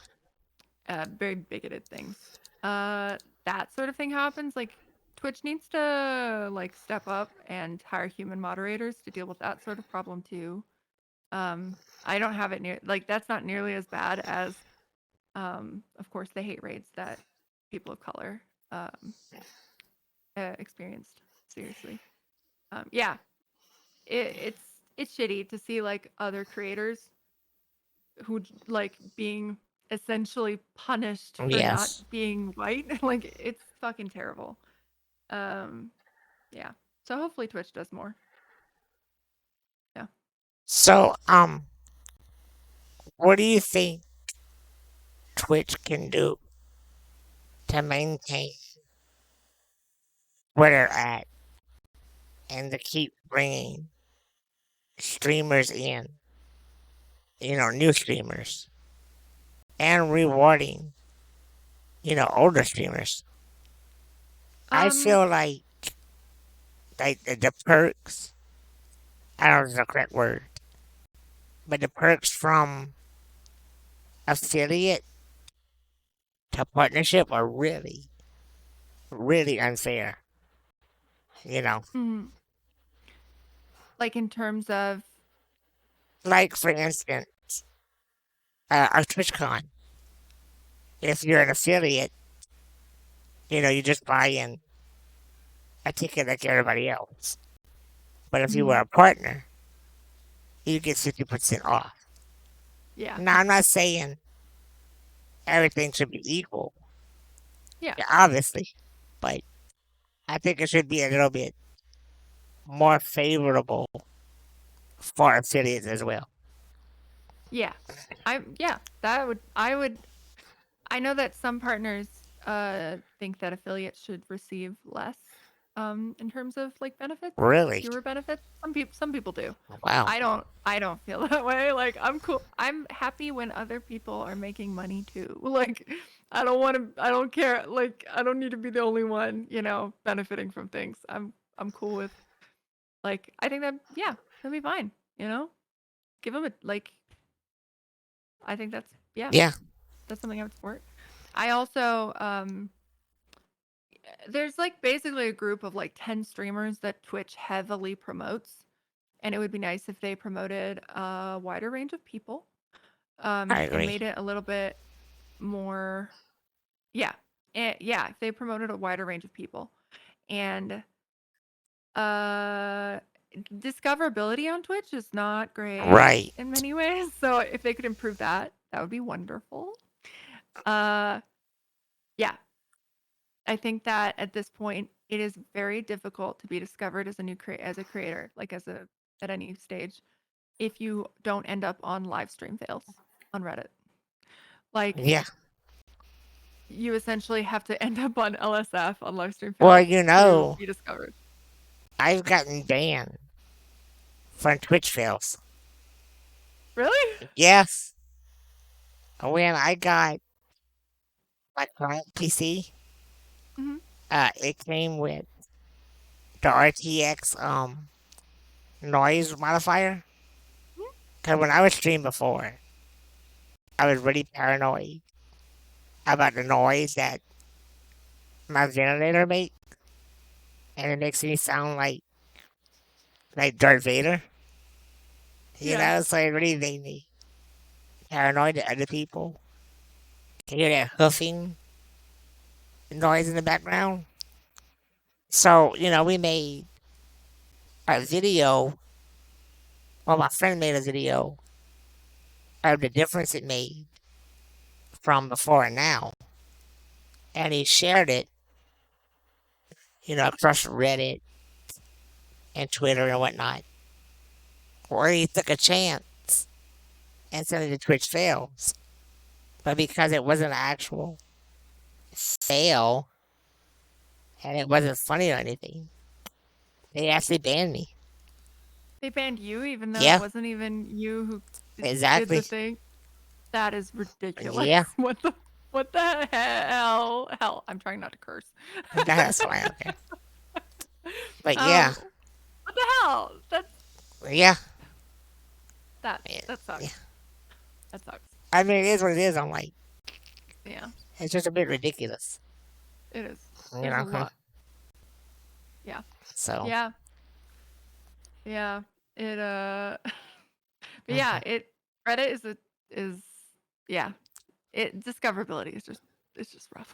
very bigoted things. Uh, that sort of thing happens, like Twitch needs to like step up and hire human moderators to deal with that sort of problem too. I don't have it near like that's not nearly as bad as of course the hate raids that people of color experienced. Seriously. Yeah, it's shitty to see like other creators who like being essentially punished for not Yes. being white. Like it's fucking terrible. Um, yeah. So hopefully Twitch does more. Yeah. So, what do you think Twitch can do to maintain where they're at and to keep bringing streamers in, new streamers, and rewarding, older streamers? I Um. feel like the perks, I don't know if it's the correct word, but the perks from affiliate to partnership are really, really unfair. You know, mm, like in terms of. like for instance, our TwitchCon. If you're an affiliate, you just buy in a ticket like everybody else. But if you were mm, a partner, you get 50% off. yeah. Now, I'm not saying everything should be equal, Yeah. yeah, obviously, but I think it should be a little bit more favorable for affiliates as well. Yeah. Yeah. That would. I would. I know that some partners think that affiliates should receive less in terms of like benefits, Really? fewer benefits. Some people do. Wow. I don't feel that way. Like I'm cool. I'm happy when other people are making money too. Like I don't care. Like I don't need to be the only one, benefiting from things. I'm cool with like I think that yeah, that'd be fine, you know? Give them a like I think that's yeah, Yeah. that's something I would support. I also there's like basically a group of like 10 streamers that Twitch heavily promotes, and it would be nice if they promoted a wider range of people I and agree. made it a little bit more yeah. Yeah, if they promoted a wider range of people. And uh discoverability on Twitch is not great Right. in many ways. So if they could improve that, that would be wonderful. Uh yeah, I think that at this point, it is very difficult to be discovered as a as a creator, like at any stage, if you don't end up on live stream fails on Reddit. Like Yeah. you essentially have to end up on LSF on live stream Well, fails to be discovered. I've gotten banned from Twitch fails. Really? Yes. When I got my client PC, Hmm. it came with the RTX noise modifier. Cause when I was streaming before, I was really paranoid about the noise that my ventilator makes, and it makes me sound like Darth Vader. Yeah. So it really made me paranoid that other people can hear that huffing noise in the background. So, we made a video. Well, my friend made a video of the difference it made from before and now. And he shared it, across Reddit and Twitter and whatnot. Or he took a chance and said the Twitch fails. But because it wasn't an actual fail and it wasn't funny or anything, they actually banned me. They banned you even though it Yeah, wasn't even you who did the exactly. thing. That is ridiculous. Yeah, What the hell? Hell, I'm trying not to curse. that's fine. Okay. But yeah, um what the hell? yeah, That that yeah. sucks. That sucks. I mean, it is what it is. I'm like, Yeah. it's just a bit ridiculous. It is. You There's a know, lot. Yeah. so Yeah. Yeah. It but yeah, mhm. it Reddit is yeah. It discoverability is just it's just rough.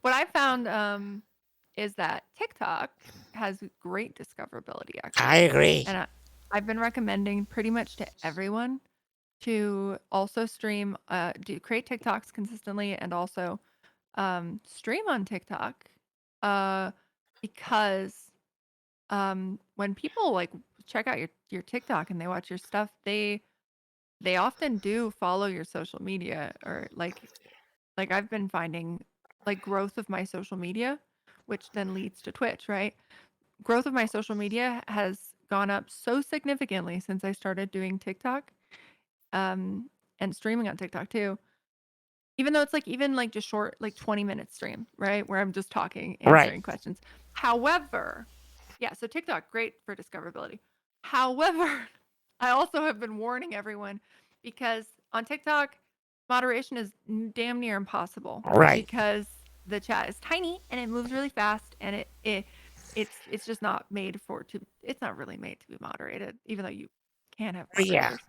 What I found is that TikTok has great discoverability I actually. agree. And I've been recommending pretty much to everyone to also stream do create TikToks consistently and also stream on TikTok uh because when people like check out your TikTok and they watch your stuff, they often do follow your social media or like I've been finding like growth of my social media, which then leads to Twitch, right? Growth of my social media has gone up so significantly since I started doing TikTok and streaming on TikTok too. Even though it's like even like just short like 20-minute stream, right? Where I'm just talking, Right. answering questions. However, yeah, so TikTok great for discoverability. However, I also have been warning everyone because on TikTok moderation is damn near impossible Right. because the chat is tiny and it moves really fast and it's just not made for to it's not really made to be moderated even though you can have Yeah. moderators.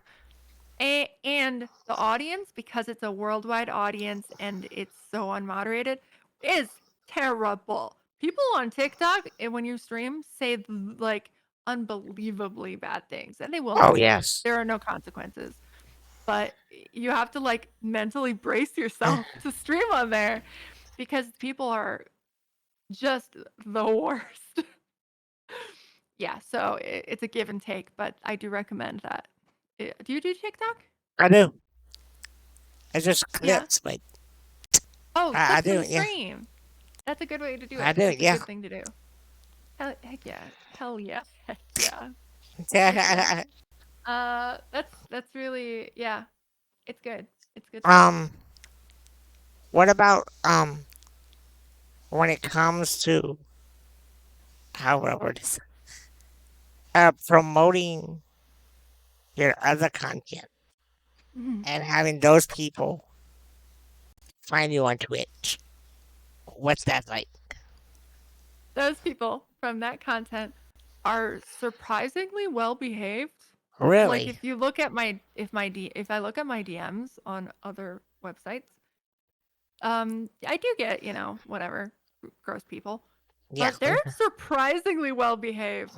And the audience, because it's a worldwide audience and it's so unmoderated, is terrible. People on TikTok, and when you stream, say like unbelievably bad things, and they will Oh, never. yes. There are no consequences, but you have to like mentally brace Mm. yourself to stream on there because people are just the worst. Yeah, so it's a give and take, but I do recommend that. Do you do TikTok? I do. It's just Yeah. clips, but Oh, I clips from do. the Yeah. stream. That's a good way to do I it. do. That's a Yeah. good thing to do. Heck yeah. Hell yeah. Heck yeah. Heck yeah. Yeah. That's really yeah. It's good. It's good stuff. um. What about when it comes to how would I word this? Promoting your other content Mhm. and having those people find you on Twitch. What's that like? Those people from that content are surprisingly well behaved. Like Really? if you look at my if I look at my DMs on other websites, I do get, whatever, gross people, Yeah. but they're surprisingly well behaved.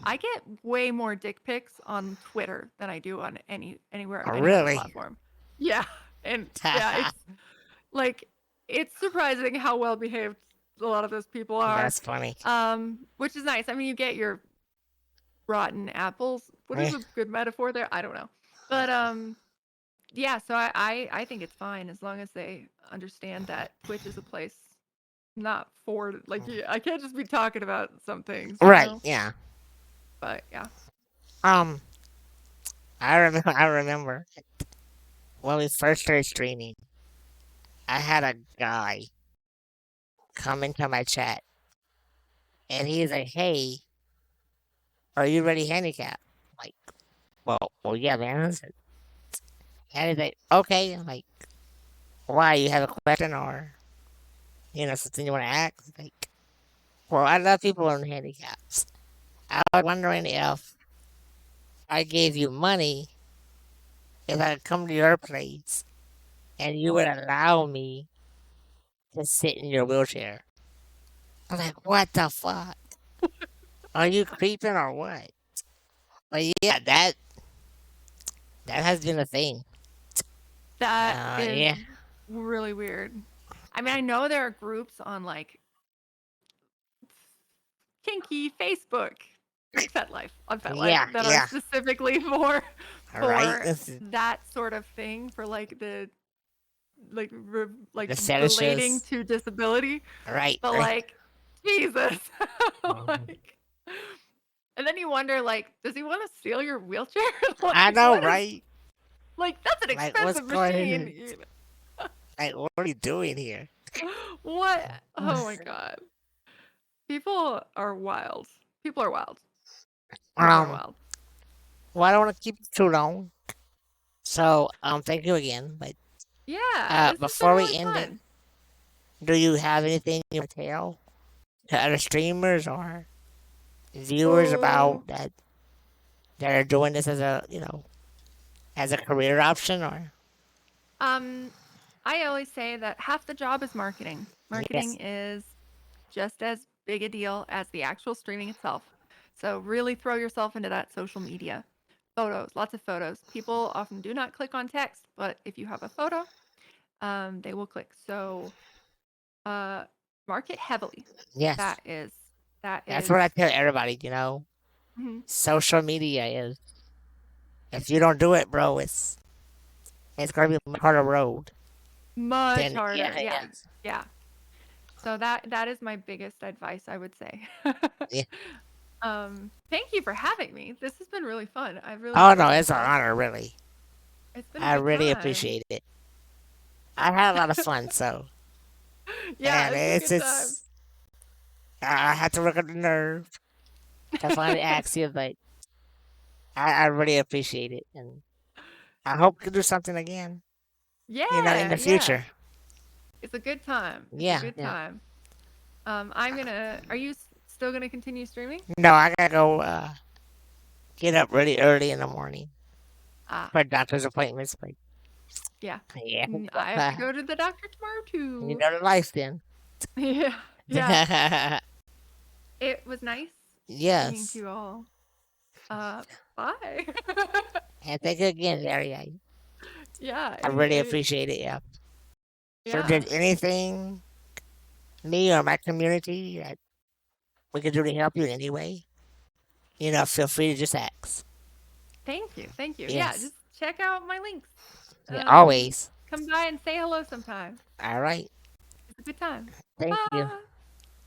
I get way more dick pics on Twitter than I do on any other Really? platform. Yeah, and yeah, like it's surprising how well behaved a lot of those people are. That's funny. Which is nice. I mean, you get your rotten apples. What Eh, is a good metaphor there? I don't know. But yeah, so I think it's fine as long as they understand that Twitch is a place not for like I can't just be talking about some things, Right. Yeah. But yeah. Um. I remember. I remember when we first started streaming. I had a guy come into my chat, and he's like, "Hey, are you ready handicapped?" Like, well, yeah, man. And he's like, "Okay." I'm like, "Why? You have a question or something you want to ask?" Like, well, I love people with handicaps. I was wondering if I gave you money, if I could come to your place and you would allow me to sit in your wheelchair. I'm like, what the fuck? Are you creeping or what? But yeah, that has been a thing. That is Yeah, really weird. I mean, I know there are groups on like kinky Facebook, like FetLife on FetLife yeah, that are yeah. specifically for All right, for this is that sort of thing for like the like the relating fetishes. to disability, Right, but right. like Jesus. Mhm. Like and then you wonder like does he want to steal your wheelchair? I Like know, what is right? like that's an Like, what's expensive going machine. on? Like, what are you doing here? What? Oh my god. People are wild. People are wild. People are um, wild. well, I don't want to keep it too long. So, thank you again. But Yeah, this has been before we really end it, fun. Do you have anything you want to tell to other streamers or viewers Oh, about that are doing this as a as a career option or um, I always say that half the job is marketing. Marketing yes, is just as big a deal as the actual streaming itself. So really throw yourself into that social media. Photos, lots of photos. People often do not click on text, but if you have a photo, they will click. So uh, market heavily. yes, That is that that's what is I tell everybody. mhm, Social media is if you don't do it, bro, it's gonna be a harder road. much Then harder. yeah, Yeah, yes, yeah. So that is my biggest advice, I would say. yeah. Thank you for having me. This has been really fun. I've really Oh enjoyed no, this it's an call. honor, really. It's been a I good really time. appreciate it. I had a lot of fun, so Yeah, and it's a it's good time. it's I had to work up the nerve to finally ask you, but I really appreciate it, and I hope to do something again. In Yeah, the yeah. future. It's a good time. It's a Yeah, good yeah. time. I'm gonna. Are you still gonna continue streaming? No, I gotta go get up really early in the morning Ah, for doctor's appointments. But yeah. yeah, I have to go to the doctor tomorrow you too. know the life then. Yeah, yeah. It was nice speaking to Yes, you all. Uh, bye. and thank you again, Larry. Yeah, I really appreciate it. Yeah. So, yeah. did anything me or my community that we could do to help you in any way? Feel free to just ask. Thank you. Thank you. Yeah, Yes. just check out my links. Yeah. Um, Always. come by and say hello sometime. All right. It's a good time. Thank you. Bye.